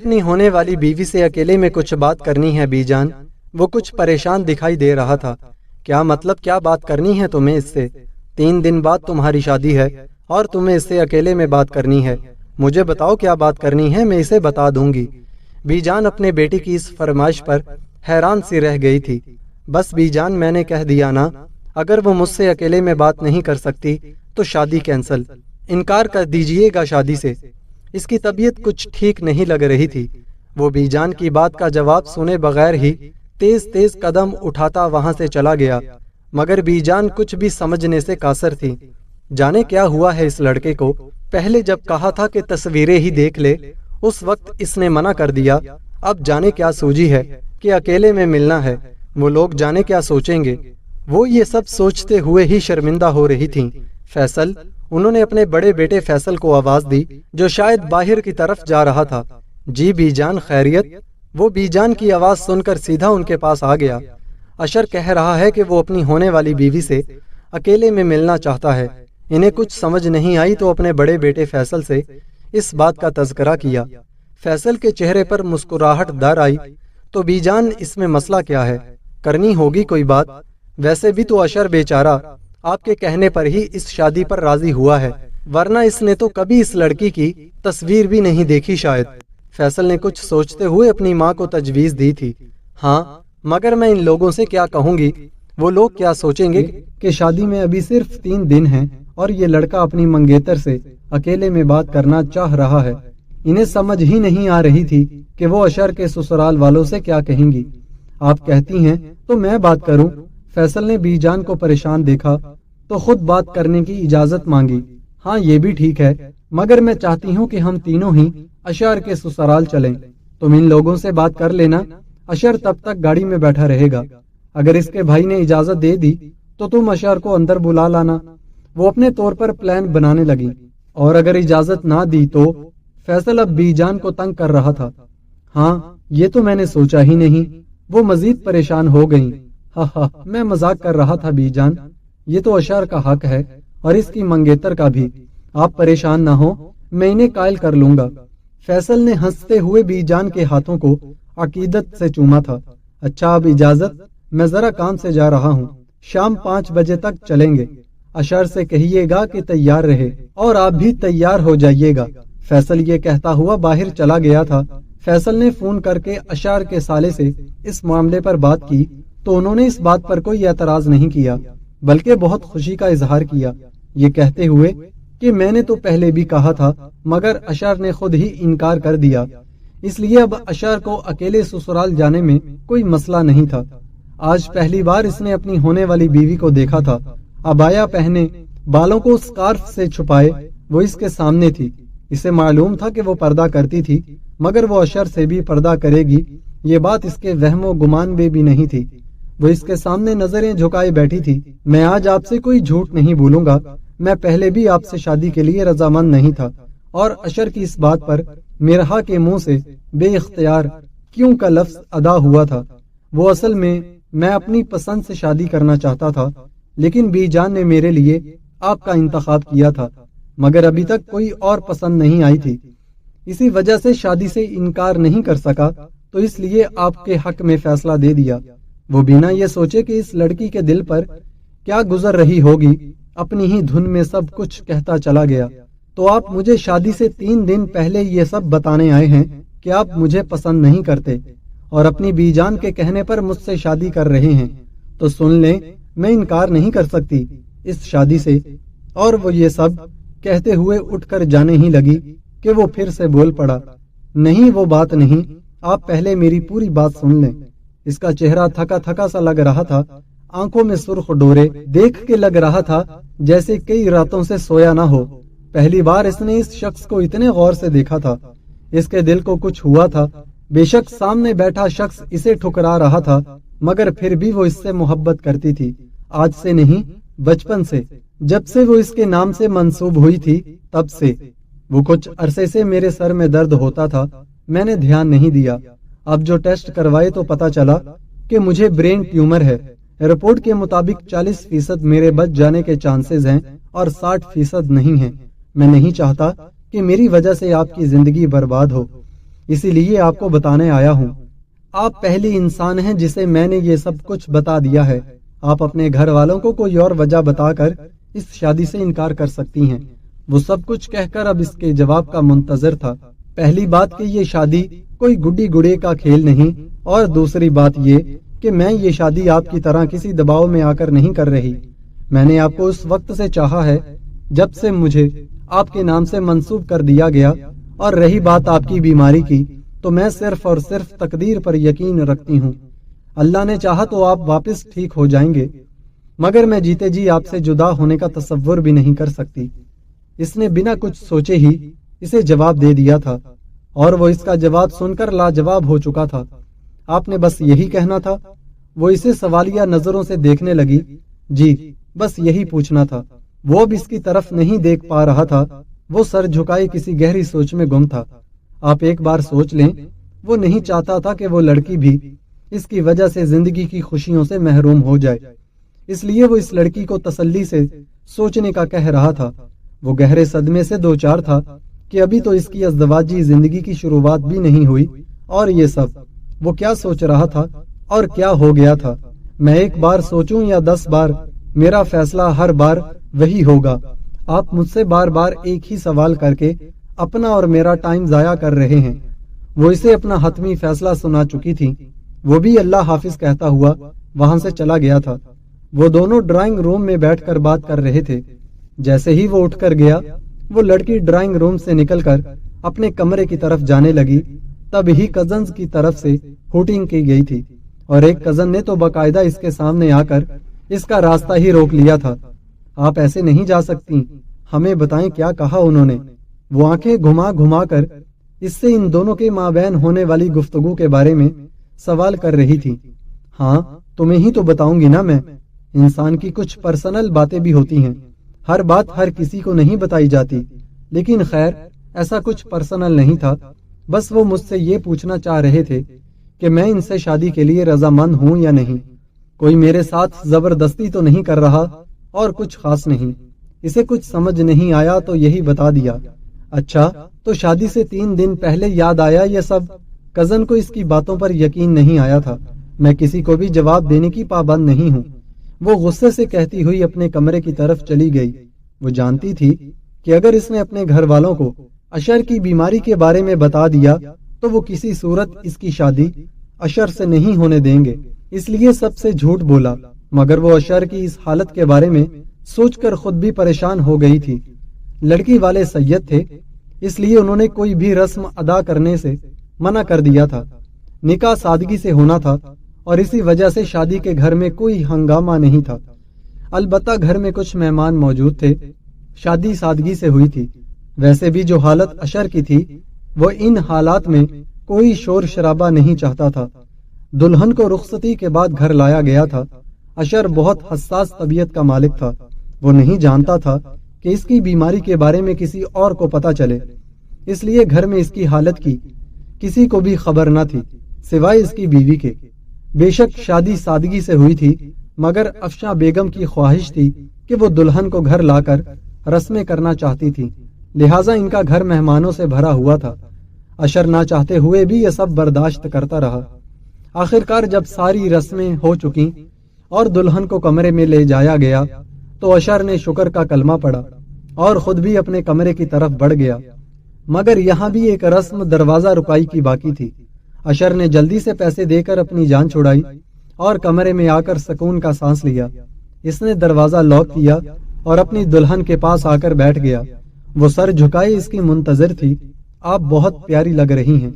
اپنی ہونے والی بیوی سے اکیلے میں کچھ بات کرنی ہے بی جان۔ وہ کچھ پریشان دکھائی دے رہا تھا۔ کیا مطلب، کیا بات کرنی ہے تمہیں اس سے؟ 3 دن بعد تمہاری شادی ہے اور تمہیں اس سے اکیلے میں بات کرنی ہے۔ مجھے بتاؤ کیا بات کرنی ہے، میں اسے بتا دوں گی۔ بی جان اپنے بیٹے کی اس فرمائش پر حیران سی رہ گئی تھی۔ بس بی جان، میں نے کہہ دیا نا، اگر وہ مجھ سے اکیلے میں بات نہیں کر سکتی تو شادی کینسل، انکار کر دیجئے گا شادی سے۔ اس کی طبیعت کچھ ٹھیک نہیں لگ رہی تھی۔ وہ بی جان کی بات کا جواب سنے بغیر ہی تیز تیز قدم اٹھاتا وہاں سے چلا گیا، مگر بی جان کچھ بھی سمجھنے سے قاصر تھی۔ جانے کیا ہوا ہے اس لڑکے کو، پہلے جب کہا تھا کہ تصویریں ہی دیکھ لے اس وقت اس نے منع کر دیا، اب جانے کیا سوجی ہے کہ اکیلے میں ملنا ہے، وہ لوگ جانے کیا سوچیں گے۔ وہ یہ سب سوچتے ہوئے ہی شرمندہ ہو رہی تھیں۔ فیصل، انہوں نے اپنے بڑے بیٹے فیصل کو آواز دی جو شاید باہر کی طرف جا رہا تھا۔ جی بی جان، خیریت؟ وہ بی جان کی آواز سن کر سیدھا ان کے پاس آ گیا۔ اشر کہہ رہا ہے کہ وہ اپنی ہونے والی بیوی سے اکیلے میں ملنا چاہتا ہے۔ انہیں کچھ سمجھ نہیں آئی تو اپنے بڑے بیٹے فیصل سے اس بات کا تذکرہ کیا۔ فیصل کے چہرے پر مسکراہٹ در آئی تو بی جان، اس میں مسئلہ کیا ہے؟ کرنی ہوگی کوئی بات، ویسے بھی تو اشر بیچارہ آپ کے کہنے پر ہی اس شادی پر راضی ہوا ہے، ورنہ اس نے تو کبھی اس لڑکی کی تصویر بھی نہیں دیکھی شاید۔ فیصل نے کچھ سوچتے ہوئے اپنی ماں کو تجویز دی تھی۔ ہاں، مگر میں ان لوگوں سے کیا کہوں گی؟ وہ لوگ کیا سوچیں گے کہ شادی میں ابھی صرف 3 دن ہیں اور یہ لڑکا اپنی منگیتر سے اکیلے میں بات کرنا چاہ رہا ہے۔ انہیں سمجھ ہی نہیں آ رہی تھی کہ وہ اشر کے سسرال والوں سے کیا کہیں گی۔ آپ کہتی ہیں تو میں بات کروں؟ فیصل نے بی جان کو پریشان دیکھا تو خود بات کرنے کی اجازت مانگی۔ ہاں، یہ بھی ٹھیک ہے، مگر میں چاہتی ہوں کہ ہم تینوں ہی اشر کے سسرال چلیں۔ تم ان لوگوں سے بات کر لینا، اشر تب تک گاڑی میں بیٹھا رہے گا۔ اگر اس کے بھائی نے اجازت دے دی تو تم اشر کو اندر بلا لانا۔ وہ اپنے طور پر پلان بنانے لگی۔ اور اگر اجازت نہ دی تو؟ فیصل اب بی جان کو تنگ کر رہا تھا۔ ہاں، یہ تو میں نے سوچا ہی نہیں۔ وہ مزید پریشان ہو گئیں۔ ہاں، میں مذاق کر رہا تھا بی جان، یہ تو اشر کا حق ہے اور اس کی منگیتر کا بھی۔ آپ پریشان نہ ہو، میں انہیں قائل کر لوں گا۔ فیصل نے ہنستے ہوئے بی جان کے ہاتھوں کو عقیدت سے چوما تھا۔ اچھا، اب اجازت، میں ذرا کام سے جا رہا ہوں، شام 5 بجے تک چلیں گے۔ اشر سے کہیے گا کہ تیار رہے اور آپ بھی تیار ہو جائیے گا۔ فیصل یہ کہتا ہوا باہر چلا گیا تھا۔ فیصل نے فون کر کے اشر کے سالے سے اس معاملے پر بات کی تو انہوں نے اس بات پر کوئی اعتراض نہیں کیا، بلکہ بہت خوشی کا اظہار کیا، یہ کہتے ہوئے کہ میں نے تو پہلے بھی کہا تھا مگر اشر نے خود ہی انکار کر دیا، اس لیے اب اشر کو اکیلے سسرال جانے میں کوئی مسئلہ نہیں تھا۔ آج پہلی بار اس نے اپنی ہونے والی بیوی کو دیکھا تھا، عبایا پہنے، بالوں کو سکارف سے چھپائے وہ اس کے سامنے تھی۔ اسے معلوم تھا کہ وہ پردہ کرتی تھی، مگر وہ اشر سے بھی پردہ کرے گی یہ بات اس کے وہم و گمان میں بھی نہیں تھی۔ وہ اس کے سامنے نظریں جھکائے بیٹھی تھی۔ میں آج آپ سے کوئی جھوٹ نہیں بولوں گا، میں پہلے بھی آپ سے شادی کے لیے رضامند نہیں تھا، اور اشر کی اس بات پر میرہا کے منہ سے بے اختیار کیوں کا لفظ ادا ہوا تھا۔ وہ اصل میں اپنی پسند سے شادی کرنا چاہتا تھا، لیکن بی جان نے میرے لیے آپ کا انتخاب کیا تھا، مگر ابھی تک کوئی اور پسند نہیں آئی تھی، اسی وجہ سے شادی سے انکار نہیں کر سکا، تو اس لیے آپ کے حق میں فیصلہ دے دیا۔ وہ بنا یہ سوچے کہ اس لڑکی کے دل پر کیا گزر رہی ہوگی، اپنی ہی دھن میں سب کچھ کہتا چلا گیا۔ تو آپ مجھے شادی سے 3 دن پہلے یہ سب بتانے آئے ہیں کہ آپ مجھے پسند نہیں کرتے اور اپنی بی جان کے کہنے پر مجھ سے شادی کر رہے ہیں، تو سن لیں، میں انکار نہیں کر سکتی اس شادی سے۔ اور وہ یہ سب کہتے ہوئے اٹھ کر جانے ہی لگی کہ وہ پھر سے بول پڑا، نہیں وہ بات نہیں، آپ پہلے میری پوری بات سن لیں۔ اس کا چہرہ تھکا تھکا سا لگ رہا تھا، آنکھوں میں سرخ ڈورے دیکھ کے لگ رہا تھا جیسے کئی راتوں سے سویا نہ ہو۔ پہلی بار اس نے اس شخص کو اتنے غور سے دیکھا تھا، اس کے دل کو کچھ ہوا تھا۔ بے شک سامنے بیٹھا شخص اسے ٹھکرا رہا تھا، مگر پھر بھی وہ اس سے محبت کرتی تھی، آج سے نہیں، بچپن سے، جب سے وہ اس کے نام سے منسوب ہوئی تھی تب سے۔ وہ کچھ عرصے سے میرے سر میں درد ہوتا تھا، میں نے دھیان نہیں دیا، اب جو ٹیسٹ کروائے تو پتا چلا کہ مجھے برین ٹیومر ہے۔ رپورٹ کے مطابق 40% میرے بچ جانے کے چانسز ہیں اور 60% نہیں ہیں۔ میں نہیں چاہتا کہ میری وجہ سے آپ کی زندگی برباد ہو، इसी लिए आपको बताने आया हूँ। आप पहली इंसान हैं जिसे मैंने ये सब कुछ बता दिया है। आप अपने घर वालों को कोई और वजह बताकर इस शादी से इनकार कर सकती हैं। वो सब कुछ कहकर अब इसके जवाब का मुंतजर था। पहली बात कि ये शादी कोई गुड्डी गुड़े का खेल नहीं, और दूसरी बात ये कि मैं ये शादी आपकी तरह किसी दबाव में आकर नहीं कर रही। मैंने आपको उस वक्त से चाहा है जब से मुझे आपके नाम से मंसूब कर दिया गया। और रही बात आपकी बीमारी की, तो मैं सिर्फ और सिर्फ तकदीर पर यकीन रखती हूँ। अल्लाह ने चाहा तो आप वापस ठीक हो जाएंगे, मगर मैं जीते जी आपसे जुदा होने का तसव्वुर भी नहीं कर सकती। इसने बिना कुछ सोचे ही इसे जवाब दे दिया था, और वो इसका जवाब सुनकर लाजवाब हो चुका था। आपने बस यही कहना था? वो इसे सवालिया नजरों से देखने लगी। जी, बस यही पूछना था। वो अब इसकी तरफ नहीं देख पा रहा था। वो सर झुकाए किसी गहरी सोच में गुम था। आप एक बार सोच लें, वो नहीं चाहता था कि वो लड़की भी इसकी वजह से जिंदगी की खुशियों से महरूम हो जाए। इसलिए वो इस लड़की को तसल्ली से सोचने का कह रहा था। वो गहरे सदमे से दो चार था कि अभी तो इसकी अज़दवाजी जिंदगी की शुरुआत भी नहीं हुई, और ये सब वो क्या सोच रहा था और क्या हो गया था। मैं एक बार सोचूं या 10 बार, मेरा फैसला हर बार वही होगा। आप मुझसे बार बार एक ही सवाल करके अपना और मेरा टाइम जाया कर रहे हैं। वो इसे अपना हतमी फैसला सुना चुकी थी। वो भी अल्लाह हाफिज कहता हुआ वहां से चला गया था। वो दोनों ड्राइंग रूम में बैठकर बात कर रहे थे। जैसे ही वो उठकर गया, वो लड़की ड्राइंग रूम से निकलकर अपने कमरे की तरफ जाने लगी। तब ही कजन्स की तरफ से हूटिंग की गई थी, और एक कजन ने तो बाकायदा इसके सामने आकर इसका रास्ता ही रोक लिया था। आप ऐसे नहीं जा सकती, हमें बताएं क्या कहा उन्होंने। वो आंखें घुमा घुमा कर इससे इन दोनों के माबैन होने वाली गुफ्तगू के बारे में सवाल कर रही थी। हाँ, तुम्हें ही तो बताऊंगी ना मैं। इंसान की कुछ पर्सनल बातें भी होती हैं। हर बात हर किसी को नहीं बताई जाती। लेकिन खैर, ऐसा कुछ पर्सनल नहीं था। बस वो मुझसे ये पूछना चाह रहे थे कि मैं इनसे शादी के लिए रजामंद हूँ या नहीं। कोई मेरे साथ जबरदस्ती तो नहीं कर रहा, और कुछ खास नहीं। इसे कुछ समझ नहीं आया तो यही बता दिया। अच्छा, तो शादी से 3 दिन पहले याद आया ये सब? कजन को इसकी बातों पर यकीन नहीं आया था। मैं किसी को भी जवाब देने की पाबंद नहीं हूँ। वो गुस्से से कहती हुई अपने कमरे की तरफ चली गई। वो जानती थी कि अगर इसने अपने घर वालों को अशर की बीमारी के बारे में बता दिया तो वो किसी सूरत इसकी शादी अशर से नहीं होने देंगे। इसलिए सबसे झूठ बोला, मगर वो अशर की इस हालत के बारे में सोचकर खुद भी परेशान हो गई थी। लड़की वाले सैयद थे, इसलिए उन्होंने कोई भी रस्म अदा करने से मना कर दिया था। निकाह सादगी से होना था, और इसी वजह से शादी के घर में कोई हंगामा नहीं था। अलबत्ता घर में कुछ मेहमान मौजूद थे। शादी सादगी से हुई थी। वैसे भी जो हालत अशर की थी, वो इन हालात में कोई शोर शराबा नहीं चाहता था। दुल्हन को रुखसती के बाद घर लाया गया था। अशर बहुत हसास तबीयत का मालिक था। वो नहीं जानता था कि इसकी बीमारी के बारे में किसी और को पता चले, इसलिए घर में इसकी हालत की किसी को भी खबर न थी सिवाय इसकी बीवी के। बेशक शादी सादगी से हुई थी, मगर अफशा बेगम की ख्वाहिश थी कि वो दुल्हन को घर लाकर रस्में करना चाहती थी। लिहाजा इनका घर मेहमानों से भरा हुआ था। अशर ना चाहते हुए भी ये सब बर्दाश्त करता रहा। आखिरकार जब सारी रस्में हो चुकी और दुल्हन को कमरे में ले जाया गया, तो अशर ने शुक्र का कलमा पढ़ा और खुद भी अपने कमरे की तरफ बढ़ गया। मगर यहाँ भी एक रस्म दरवाजा रुकाई की बाकी थी। अशर ने जल्दी से पैसे देकर अपनी जान छुड़ाई और कमरे में आकर सुकून का सांस लिया। इसने दरवाजा लॉक किया और अपनी दुल्हन के पास आकर बैठ गया। वो सर झुकाए इसकी मुंतजर थी। आप बहुत प्यारी लग रही हैं।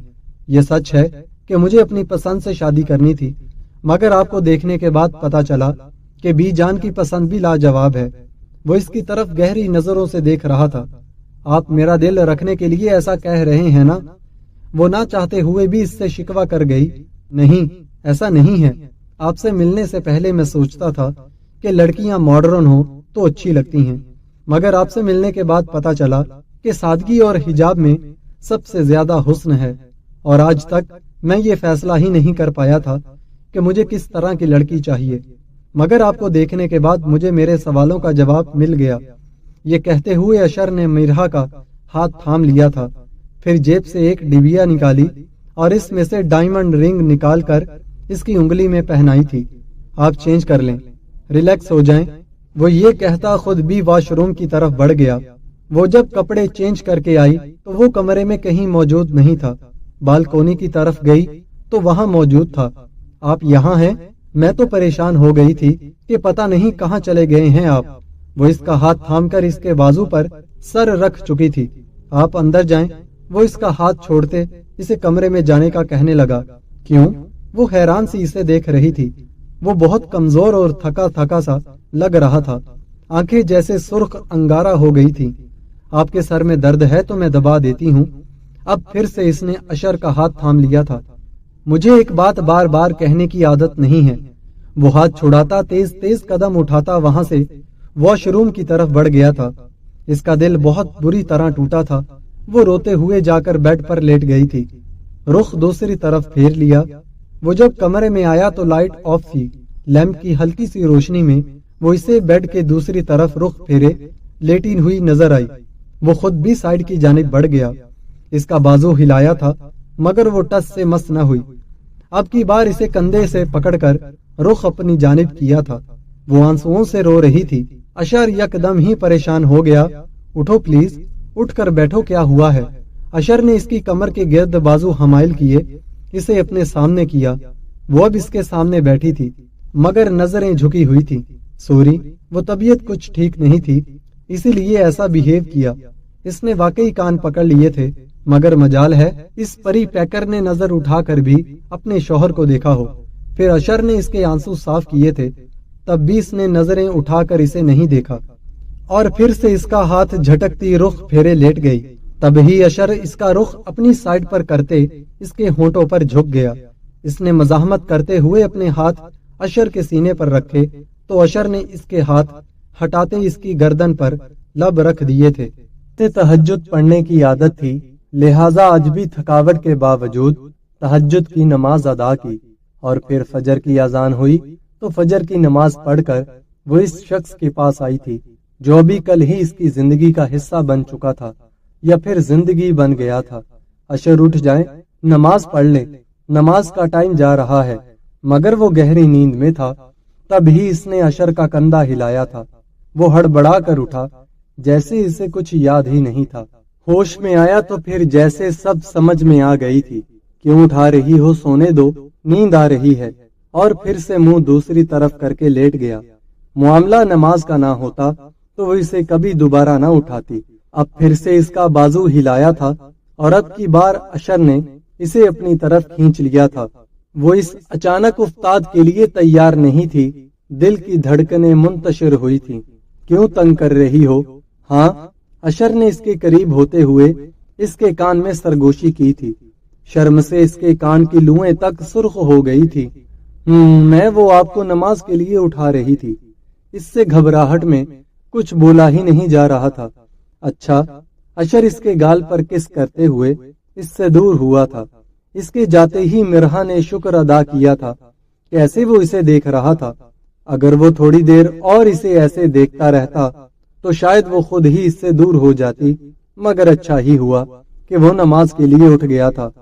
ये सच है कि मुझे अपनी पसंद से शादी करनी थी, मगर आपको देखने के बाद पता चला कि बी जान की पसंद भी लाजवाब है। वो इसकी तरफ गहरी नजरों से देख रहा था। आप मेरा दिल रखने के लिए ऐसा कह रहे हैं ना? वो ना चाहते हुए भी इससे शिकवा कर गई। नहीं, ऐसा नहीं है। आपसे मिलने से पहले मैं सोचता था कि लड़कियां मॉडर्न हो तो अच्छी लगती हैं, मगर आपसे मिलने के बाद पता चला कि सादगी और हिजाब में सबसे ज्यादा हुस्न है। और आज तक मैं ये फैसला ही नहीं कर पाया था कि मुझे किस तरह की लड़की चाहिए, मगर आपको देखने के बाद मुझे मेरे सवालों का जवाब मिल गया। ये कहते हुए अशर ने मिरहा का हाथ थाम लिया था। फिर जेब से एक डिबिया निकाली और इसमें से डायमंड रिंग निकाल कर इसकी उंगली में पहनाई थी। आप चेंज कर लें, रिलैक्स हो जाएं। वो ये कहता खुद भी वॉशरूम की तरफ बढ़ गया। वो जब कपड़े चेंज करके आई तो वो कमरे में कहीं मौजूद नहीं था। बालकोनी की तरफ गई तो वहां मौजूद था। आप यहाँ हैं? मैं तो परेशान हो गई थी कि पता नहीं कहाँ चले गए हैं आप। वो इसका हाथ थामकर इसके बाजू पर सर रख चुकी थी। आप अंदर जाएं। वो इसका हाथ छोड़ते इसे कमरे में जाने का कहने लगा। क्यों? वो हैरान सी इसे देख रही थी। वो बहुत कमजोर और थका थका सा लग रहा था। आंखें जैसे सुर्ख अंगारा हो गई थी। आपके सर में दर्द है तो मैं दबा देती हूँ। अब फिर से इसने अशर का हाथ थाम लिया था। मुझे एक बात बार बार कहने की आदत नहीं है। वो हाथ छुड़ाता तेज तेज कदम उठाता वहां से वॉशरूम की तरफ बढ़ गया था। इसका दिल बहुत बुरी तरह टूटा था। वो रोते हुए जाकर बेड पर लेट गई थी। रुख दूसरी तरफ फेर लिया। वो जब कमरे में आया तो लाइट ऑफ थी। लैंप की हल्की सी रोशनी में वो इसे बेड के दूसरी तरफ रुख फेरे लेटी हुई नजर आई। वो खुद भी साइड की जानिब बढ़ गया। इसका बाजू हिलाया था मगर वो टस से मस न हुई। अब की बार इसे कंधे से पकड़कर रुख अपनी जानिब किया था। वो आंसुओं से रो रही थी। अशर यकदम ही परेशान हो गया। उठो प्लीज, उठकर बैठो, क्या हुआ है? अशर ने इसकी कमर के गिर्द बाजू हमाइल किए इसे अपने सामने किया। वो अब इसके सामने बैठी थी मगर नजरें झुकी हुई थी। सॉरी, वो तबीयत कुछ ठीक नहीं थी इसीलिए ऐसा बिहेव किया। इसने वाकई कान पकड़ लिए थे मगर मजाल है इस परी पैकर ने नजर उठाकर भी अपने शौहर को देखा हो। फिर अशर ने इसके आंसू साफ किए थे तब भी इसने नजरें उठाकर इसे नहीं देखा और फिर से इसका हाथ झटकती रुख फेरे लेट गई। तभी अशर इसका रुख अपनी साइड पर करते इसके होंठों पर झुक गया। इसने मजाहमत करते हुए अपने हाथ अशर के सीने पर रखे तो अशर ने इसके हाथ हटाते इसकी गर्दन पर लब रख दिए थे। तहज्जुद पढ़ने की आदत थी लिहाजा आज भी थकावट के बावजूद तहज्जुद की नमाज अदा की और फिर फजर की अजान हुई तो फजर की नमाज पढ़कर वो इस शख्स के पास आई थी जो अभी कल ही इसकी जिंदगी का हिस्सा बन चुका था या फिर जिंदगी बन गया था। अशर उठ जाए, नमाज पढ़ ले, नमाज का टाइम जा रहा है। मगर वो गहरी नींद में था। तभी इसने अशर का कंधा हिलाया था। वो हड़बड़ा कर उठा जैसे इसे कुछ याद ही नहीं था। होश में आया तो फिर जैसे सब समझ में आ गई थी। क्यों उठा रही हो, सोने दो, नींद आ रही है। और फिर से मुंह दूसरी तरफ करके लेट गया। मामला नमाज का ना होता तो वो इसे कभी दोबारा ना उठाती। अब फिर से इसका बाजू हिलाया था और अब की बार अशर ने इसे अपनी तरफ खींच लिया था। वो इस अचानक उफ्ताद के लिए तैयार नहीं थी। दिल की धड़कनें मुंतशिर हुई थी। क्यों तंग कर रही हो? हाँ, अशर ने इसके करीब होते हुए इसके कान में सरगोशी की थी। शर्म से इसके कान की लुएं तक सुर्ख हो गई थी। मैं वो आपको नमाज के लिए उठा रही थी। इससे घबराहट में कुछ बोला ही नहीं जा रहा था। अच्छा, अशर इसके गाल पर किस करते हुए इससे दूर हुआ था। इसके जाते ही मिरहा ने शुक्र अदा किया था। कैसे वो इसे देख रहा था। अगर वो थोड़ी देर और इसे ऐसे देखता रहता तो शायद वो खुद ही इससे दूर हो जाती। मगर अच्छा ही हुआ कि वो नमाज के लिए उठ गया था।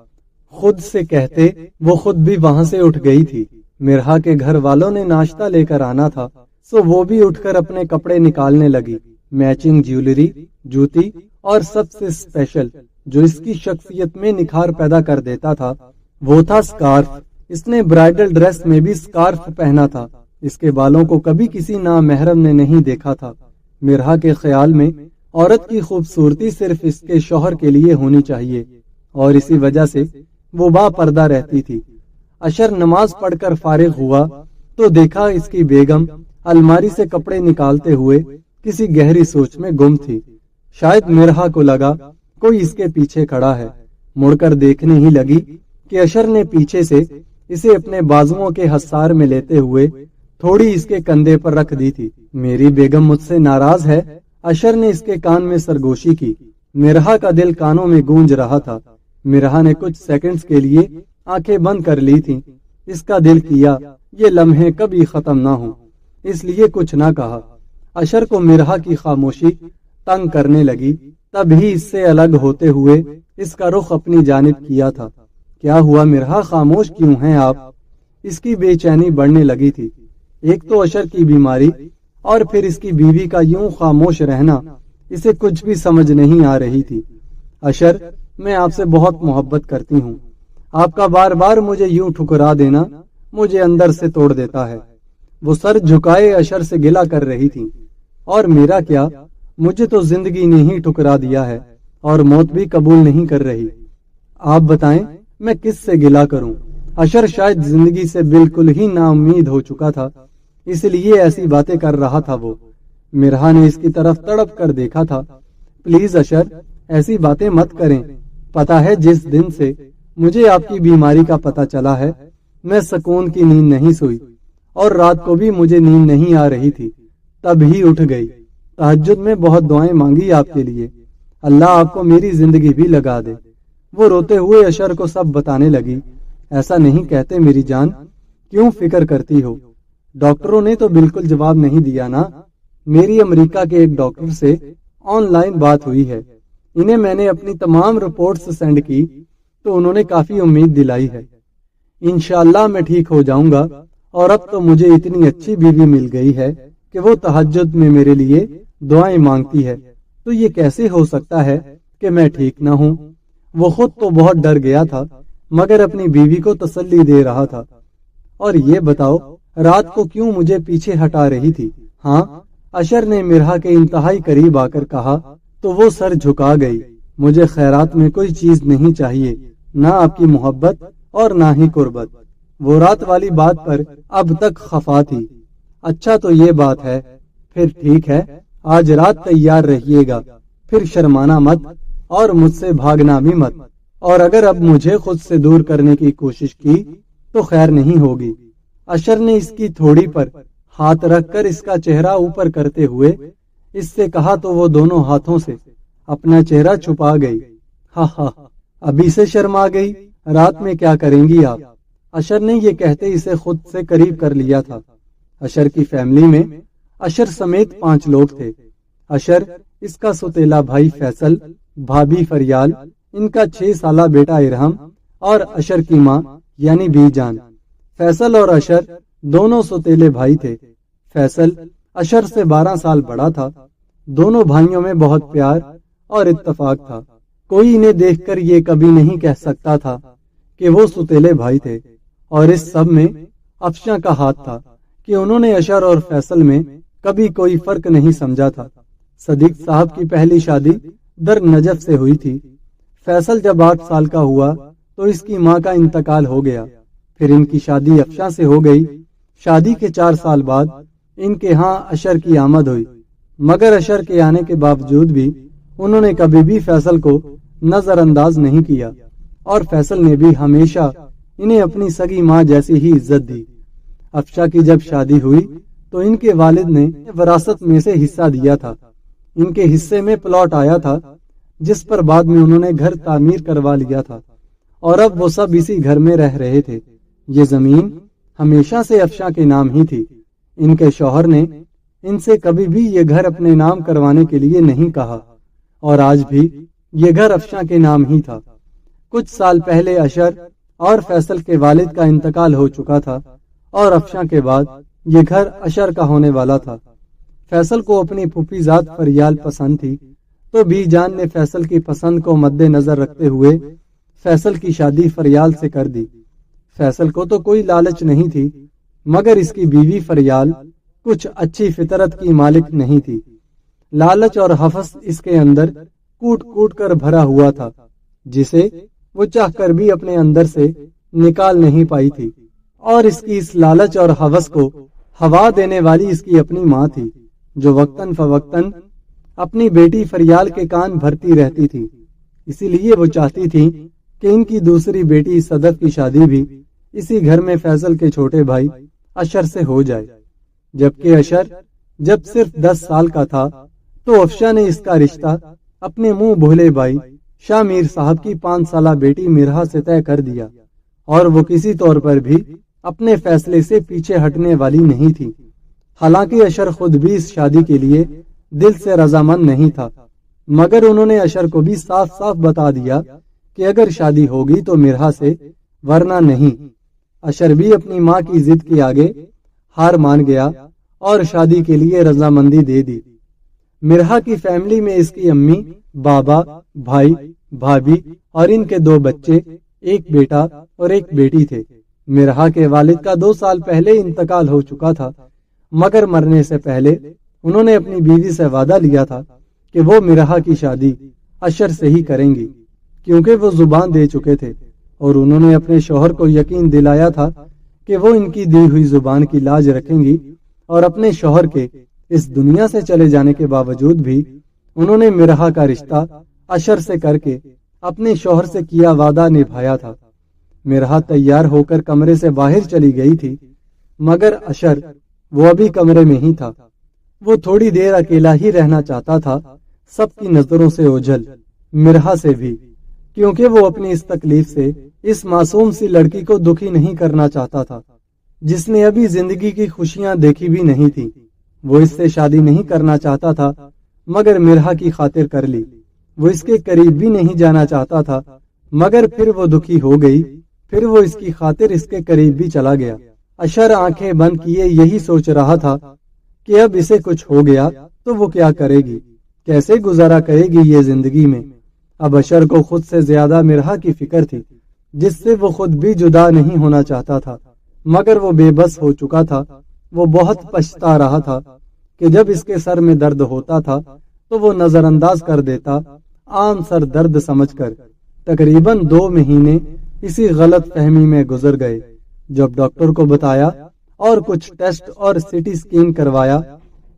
खुद से कहते वो खुद भी वहां से उठ गई थी। मिरहा के घर वालों ने नाश्ता लेकर आना था सो वो भी उठकर अपने कपड़े निकालने लगी। मैचिंग ज्वेलरी, जूती और सबसे स्पेशल जो इसकी शख्सियत में निखार पैदा कर देता था वो था स्कार्फ। इसने ब्राइडल ड्रेस में भी स्कार्फ पहना था। इसके बालों को कभी किसी नामहरम ने नहीं देखा था। मिरहा के ख्याल में औरत की खूबसूरती सिर्फ इसके शौहर के लिए होनी चाहिए और इसी वजह से वो बापर्दा रहती थी। अशर नमाज पढ़कर फारिग हुआ तो देखा इसकी बेगम अलमारी से कपड़े निकालते हुए किसी गहरी सोच में गुम थी। शायद मिरहा को लगा कोई इसके पीछे खड़ा है। मुड़कर देखने ही लगी कि अशर ने पीछे से इसे अपने बाजुओं के हसार में लेते हुए थोड़ी इसके कंधे पर रख दी थी। मेरी बेगम मुझसे नाराज है, अशर ने इसके कान में सरगोशी की। मिरहा का दिल कानों में गूंज रहा था। मिरहा ने कुछ सेकंड्स के लिए आंखें बंद कर ली थी। इसका दिल किया ये लम्हे कभी खत्म ना हो, इसलिए कुछ ना कहा। अशर को मिरहा की खामोशी तंग करने लगी। تبھی اس سے الگ ہوتے ہوئے اس کا رخ اپنی جانب کیا تھا۔ کیا ہوا مرحا، خاموش کیوں ہیں آپ؟ اس کی بے چینی بڑھنے لگی تھی۔ ایک تو اشر کی بیماری اور پھر اس کی بیوی کا یوں خاموش رہنا اسے کچھ بھی سمجھ نہیں آ رہی تھی۔ اشر، میں آپ سے بہت محبت کرتی ہوں، آپ کا بار بار مجھے یوں ٹھکرا دینا مجھے اندر سے توڑ دیتا ہے۔ وہ سر جھکائے اشر سے گلہ کر رہی تھی۔ اور میرا کیا، مجھے تو زندگی نے ہی ٹھکرا دیا ہے اور موت بھی قبول نہیں کر رہی۔ آپ بتائیں میں کس سے گلہ کروں؟ اشر شاید زندگی سے بالکل ہی نا امید ہو چکا تھا، اس لیے ایسی باتیں کر رہا تھا۔ وہ مرحا نے اس کی طرف تڑپ کر دیکھا تھا۔ پلیز اشر، ایسی باتیں مت کریں۔ پتا ہے جس دن سے مجھے آپ کی بیماری کا پتہ چلا ہے میں سکون کی نیند نہیں سوئی، اور رات کو بھی مجھے نیند نہیں آ رہی تھی۔ تب ہی اٹھ گئی، تہجد میں بہت دعائیں مانگی آپ کے لیے، اللہ آپ کو میری زندگی بھی لگا دے۔ وہ روتے ہوئے اشر کو سب بتانے لگی۔ ایسا نہیں کہتے میری جان، کیوں فکر کرتی ہو؟ ڈاکٹروں نے تو بالکل جواب نہیں دیا نا۔ میری امریکہ کے ایک ڈاکٹر سے آن لائن بات ہوئی ہے، انہیں میں نے اپنی تمام رپورٹس سینڈ کی تو انہوں نے کافی امید دلائی ہے۔ انشاءاللہ میں ٹھیک ہو جاؤں گا، اور اب تو مجھے اتنی اچھی بیوی مل گئی ہے کہ وہ تہجد میں میرے لیے دعائیں مانگتی ہے، تو یہ کیسے ہو سکتا ہے کہ میں ٹھیک نہ ہوں؟ وہ خود تو بہت ڈر گیا تھا مگر اپنی بیوی کو تسلی دے رہا تھا۔ اور یہ بتاؤ رات کو کیوں مجھے پیچھے ہٹا رہی تھی؟ ہاں، اشر نے مرحا کے انتہائی قریب آ کر کہا تو وہ سر جھکا گئی۔ مجھے خیرات میں کوئی چیز نہیں چاہیے، نہ آپ کی محبت اور نہ ہی قربت۔ وہ رات والی بات پر اب تک خفا تھی۔ اچھا تو یہ بات ہے، پھر ٹھیک ہے، آج رات تیار رہیے گا، پھر شرمانا مت اور مجھ سے بھاگنا بھی مت، اور اگر اب مجھے خود سے دور کرنے کی کوشش کی تو خیر نہیں ہوگی۔ اشر نے اس کی تھوڑی پر ہاتھ رکھ کر اس کا چہرہ اوپر کرتے ہوئے اس سے کہا تو وہ دونوں ہاتھوں سے اپنا چہرہ چھپا گئی۔ ہاں ہاں، ابھی سے شرما گئی، رات میں کیا کریں گی آپ؟ اشر نے یہ کہتے اسے خود سے قریب کر لیا تھا۔ اشر کی فیملی میں اشر سمیت 5 لوگ تھے۔ اشر، اس کا سوتیلا بھائی فیصل، بھابھی فریال، ان کا 6 سالہ بیٹا ارہم، اور اشر کی ماں یعنی بی جان۔ فیصل اور اشر دونوں سوتیلے بھائی تھے۔ فیصل اشر سے 12 سال بڑا تھا۔ دونوں بھائیوں میں بہت پیار اور اتفاق تھا۔ کوئی انہیں دیکھ کر یہ کبھی نہیں کہہ سکتا تھا کہ وہ سوتیلے بھائی تھے، اور اس سب میں افشاں کا ہاتھ تھا کہ انہوں نے اشر اور فیصل میں کبھی کوئی فرق نہیں سمجھا تھا۔ صدیق صاحب کی پہلی شادی در نجف سے ہوئی تھی۔ فیصل جب 8 سال کا ہوا تو اس کی ماں کا انتقال ہو گیا، پھر ان کی شادی افشاں سے ہو گئی۔ شادی کے 4 سال بعد ان کے ہاں اشر کی آمد ہوئی، مگر اشر کے آنے کے باوجود بھی انہوں نے کبھی بھی فیصل کو نظر انداز نہیں کیا، اور فیصل نے بھی ہمیشہ انہیں اپنی سگی ماں جیسی ہی عزت دی۔ افشاں کی جب شادی ہوئی تو ان کے والد نے وراثت میں سے حصہ دیا تھا۔ ان کے حصے میں پلاٹ آیا تھا جس پر بعد میں انہوں نے گھر تعمیر کروا لیا تھا، اور اب وہ سب اسی گھر میں رہ رہے تھے۔ یہ زمین ہمیشہ سے افشاں کے نام ہی تھی۔ ان کے شوہر نے ان سے کبھی بھی یہ گھر اپنے نام کروانے کے لیے نہیں کہا، اور آج بھی یہ گھر افشاں کے نام ہی تھا۔ کچھ سال پہلے اشر اور فیصل کے والد کا انتقال ہو چکا تھا، اور افشاں کے بعد یہ گھر اشر کا ہونے والا تھا۔ فیصل کو اپنی پھوپھی ذات فریال پسند تھی، تو بی جان نے فیصل کی پسند کو مد نظر رکھتے ہوئے فیصل کی شادی فریال سے کر دی۔ فیصل کو تو کوئی لالچ نہیں تھی، مگر اس کی بیوی فریال کچھ اچھی فطرت کی مالک نہیں تھی۔ لالچ اور حفظ اس کے اندر کوٹ کوٹ کر بھرا ہوا تھا، جسے وہ چاہ کر بھی اپنے اندر سے نکال نہیں پائی تھی، اور اس کی اس لالچ اور حوث کو ہوا دینے والی اس کی اپنی ماں تھی، جو وقتاً فوقتاً اپنی بیٹی فریال کے کان بھرتی رہتی تھی۔ اسی لیے وہ چاہتی تھی کہ ان کی دوسری بیٹی صدف کی شادی بھی اسی گھر میں فیصل کے چھوٹے بھائی اشر سے ہو جائے۔ جبکہ اشر جب صرف 10 سال کا تھا تو افشاں نے اس کا رشتہ اپنے منہ بھولے بھائی شاہ میر صاحب کی 5 سالہ بیٹی مرحا سے طے کر دیا، اور وہ کسی طور پر بھی اپنے فیصلے سے پیچھے ہٹنے والی نہیں تھی۔ حالانکہ اشر خود بھی اس شادی کے لیے دل سے رضامند نہیں تھا، مگر انہوں نے اشر کو بھی صاف صاف بتا دیا کہ اگر شادی ہوگی تو مرحا سے، ورنہ نہیں۔ اشر بھی اپنی ماں کی ضد کے آگے ہار مان گیا اور شادی کے لیے رضامندی دے دی۔ مرحا کی فیملی میں اس کی امی، بابا، بھائی، بھابھی اور ان کے 2 بچے، ایک بیٹا اور ایک بیٹی تھے۔ مرحا کے والد کا 2 سال پہلے انتقال ہو چکا تھا، مگر مرنے سے پہلے انہوں نے اپنی بیوی سے وعدہ لیا تھا کہ وہ مرحا کی شادی اشر سے ہی کریں گی، کیونکہ وہ زبان دے چکے تھے اور انہوں نے اپنے شوہر کو یقین دلایا تھا کہ وہ ان کی دی ہوئی زبان کی لاج رکھیں گی، اور اپنے شوہر کے اس دنیا سے چلے جانے کے باوجود بھی انہوں نے مرحا کا رشتہ اشر سے کر کے اپنے شوہر سے کیا وعدہ نبھایا تھا۔ مرحا تیار ہو کر کمرے سے باہر چلی گئی تھی، مگر اشر وہ ابھی کمرے میں ہی تھا۔ وہ تھوڑی دیر اکیلا ہی رہنا چاہتا تھا، سب کی نظروں سے اوجھل، مرحا سے بھی، کیونکہ وہ اپنی اس تکلیف سے اس معصوم سی لڑکی کو دکھی نہیں کرنا چاہتا تھا، جس نے ابھی زندگی کی خوشیاں دیکھی بھی نہیں تھی۔ وہ اس سے شادی نہیں کرنا چاہتا تھا، مگر مرحا کی خاطر کر لی۔ وہ اس کے قریب بھی نہیں جانا چاہتا تھا، مگر پھر وہ دکھی ہو گئی، پھر وہ اس کی خاطر اس کے قریب بھی چلا گیا۔ اشر آنکھیں بند کیے یہی سوچ رہا تھا کہ اب اسے کچھ ہو گیا تو وہ کیا کرے گی، کیسے گزارا کرے گی یہ زندگی میں۔ اب اشر کو خود سے زیادہ مرحا کی فکر تھی، جس سے وہ خود بھی جدا نہیں ہونا چاہتا تھا، مگر وہ بے بس ہو چکا تھا۔ وہ بہت پچھتا رہا تھا کہ جب اس کے سر میں درد ہوتا تھا تو وہ نظر انداز کر دیتا، عام سر درد سمجھ کر۔ تقریباً 2 مہینے اسی غلط فہمی میں گزر گئے۔ جب ڈاکٹر کو بتایا اور کچھ ٹیسٹ اور سی ٹی اسکین کروایا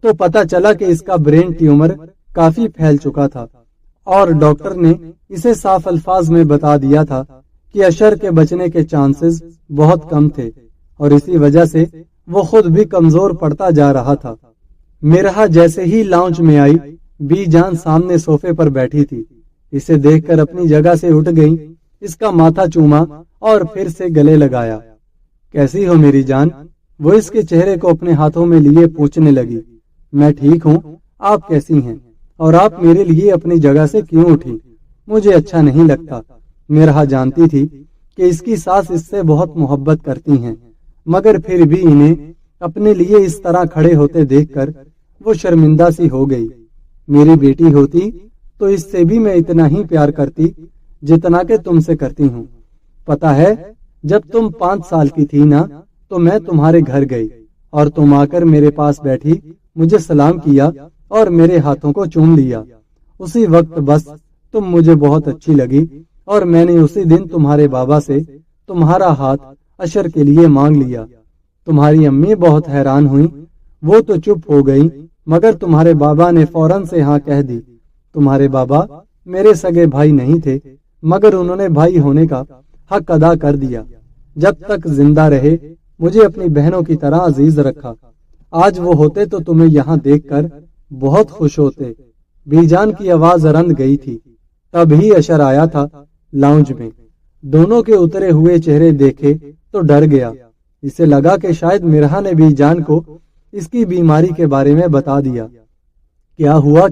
تو پتا چلا کہ اس کا برین ٹیومر کافی پھیل چکا تھا، اور ڈاکٹر نے اسے صاف الفاظ میں بتا دیا تھا کہ اشر کے بچنے کے چانسز بہت کم تھے، اور اسی وجہ سے وہ خود بھی کمزور پڑتا جا رہا تھا۔ مرحا جیسے ہی لاؤنج میں آئی، بی جان سامنے صوفے پر بیٹھی تھی۔ اسے دیکھ کر اپنی جگہ سے اٹھ گئی، اس کا ماتھا چوما اور پھر سے گلے لگایا۔ کیسی ہو میری جان؟ وہ اس کے چہرے کو اپنے ہاتھوں میں لیے پوچھنے لگی۔ میں ٹھیک ہوں، آپ کیسی ہیں؟ اور آپ میرے لیے اپنی جگہ سے کیوں اٹھی؟ مجھے اچھا نہیں لگتا۔ مرحا جانتی تھی کہ اس کی ساس اس سے بہت محبت کرتی ہیں، مگر پھر بھی انہیں اپنے لیے اس طرح کھڑے ہوتے دیکھ کر وہ شرمندہ سی ہو گئی۔ میری بیٹی ہوتی تو اس سے بھی میں اتنا ہی پیار کرتی جتنا کہ تم سے کرتی ہوں۔ پتا ہے، جب تم 5 سال کی تھی نا تو میں تمہارے گھر گئی اور تم آ کر میرے پاس بیٹھی، مجھے سلام کیا اور میرے ہاتھوں کو چوم لیا۔ اسی وقت بس تم مجھے بہت اچھی لگی، اور میں نے اسی دن تمہارے بابا سے تمہارا ہاتھ اشر کے لیے مانگ لیا۔ تمہاری امی بہت حیران ہوئی، وہ تو چپ ہو گئی، مگر تمہارے بابا نے فوراً سے ہاں کہہ دی۔ تمہارے بابا میرے سگے بھائی نہیں تھے، مگر انہوں نے بھائی ہونے کا حق ادا کر دیا۔ جب تک زندہ رہے مجھے اپنی بہنوں کی طرح عزیز رکھا۔ آج وہ ہوتے تو تمہیں یہاں دیکھ کر بہت خوش ہوتے۔ بی جان کی آواز رند گئی تھی۔ تب ہی اشر آیا تھا لاؤنج میں۔ دونوں کے اترے ہوئے چہرے دیکھے تو ڈر گیا۔ اسے لگا کہ شاید مرحا نے بی جان کو اس کی بیماری کے بارے میں بتا دیا۔ کیا ہوا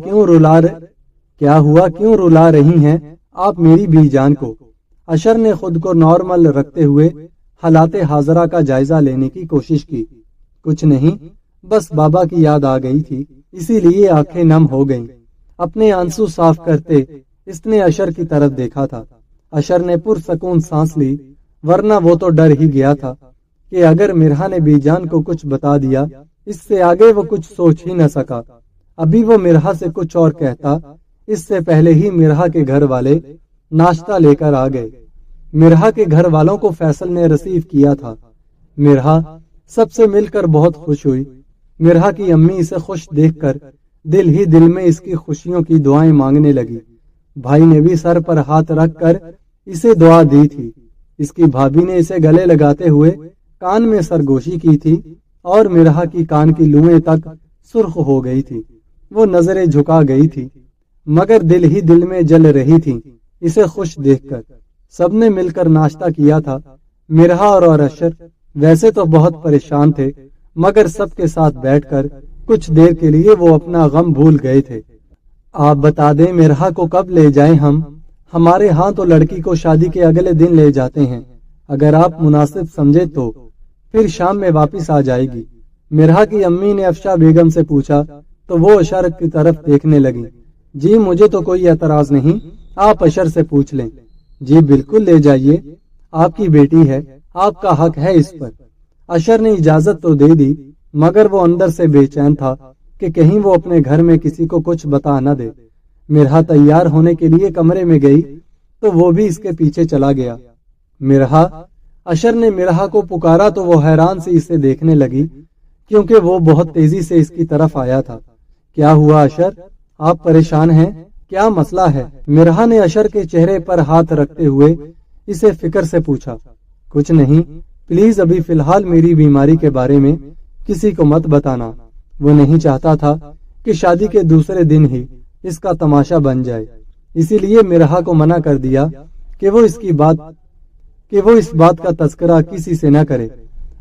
کیوں رلا رہی ہیں آپ میری بی جان کو؟ اشر نے خود کو نارمل رکھتے ہوئے حالات حاضرہ کا جائزہ لینے کی کوشش کی۔ کچھ نہیں، بس بابا کی یاد آ گئی تھی، اسی لیے آنکھیں نم ہو گئیں۔ اپنے آنسو صاف کرتے اس نے اشر کی طرف دیکھا تھا۔ اشر نے پرسکون سانس لی، ورنہ وہ تو ڈر ہی گیا تھا کہ اگر مرحا نے بی جان کو کچھ بتا دیا، اس سے آگے وہ کچھ سوچ ہی نہ سکا۔ ابھی وہ مرحا سے کچھ اور کہتا، اس سے پہلے ہی مرحا کے گھر والے ناشتہ لے کر آ گئے۔ مرحا کے گھر والوں کو فیصل نے ریسیو کیا تھا۔ مرحا سب سے مل کر بہت خوش ہوئی۔ مرحا کی امی اسے خوش دیکھ کر دل ہی دل میں اس کی خوشیوں کی دعائیں مانگنے لگی۔ بھائی نے بھی سر پر ہاتھ رکھ کر اسے دعا دی تھی۔ اس کی بھابھی نے اسے گلے لگاتے ہوئے کان میں سرگوشی کی تھی، اور مرحا کی کان کی لوئیں تک سرخ ہو گئی تھی۔ وہ نظریں جھکا گئی تھی، مگر دل ہی دل میں جل رہی تھی اسے خوش دیکھ کر۔ سب نے مل کر ناشتہ کیا تھا۔ مرحا اور اشر ویسے تو بہت پریشان تھے، مگر سب کے ساتھ بیٹھ کر کچھ دیر کے لیے وہ اپنا غم بھول گئے تھے۔ आप बता दें मिरहा को कब ले जाएं हम? हमारे यहाँ तो लड़की को शादी के अगले दिन ले जाते हैं। अगर आप मुनासिब समझे तो फिर शाम में वापस आ जाएगी। मिरहा की अम्मी ने अफशा बेगम से पूछा तो वो अशर की तरफ देखने लगी। जी मुझे तो कोई एतराज नहीं, आप अशर से पूछ लें। जी बिल्कुल ले जाइए, आपकी बेटी है, आपका हक है इस पर। अशर ने इजाजत तो दे दी, मगर वो अंदर से बेचैन था कि कहीं वो अपने घर में किसी को कुछ बता न दे। मिरहा तैयार होने के लिए कमरे में गई तो वो भी इसके पीछे चला गया। मिरहा, अशर ने मिरहा को पुकारा तो वो हैरान से इसे देखने लगी, क्योंकि वो बहुत तेजी से इसकी तरफ आया था। क्या हुआ अशर, आप परेशान हैं? क्या मसला है? मिरहा ने अशर के चेहरे पर हाथ रखते हुए इसे फिक्र से पूछा। कुछ नहीं, प्लीज अभी फिलहाल मेरी बीमारी के बारे में किसी को मत बताना। वो नहीं चाहता था कि शादी के दूसरे दिन ही इसका तमाशा बन जाए, इसीलिए मिरहा को मना कर दिया कि वो इस बात का तस्करा किसी से न करे।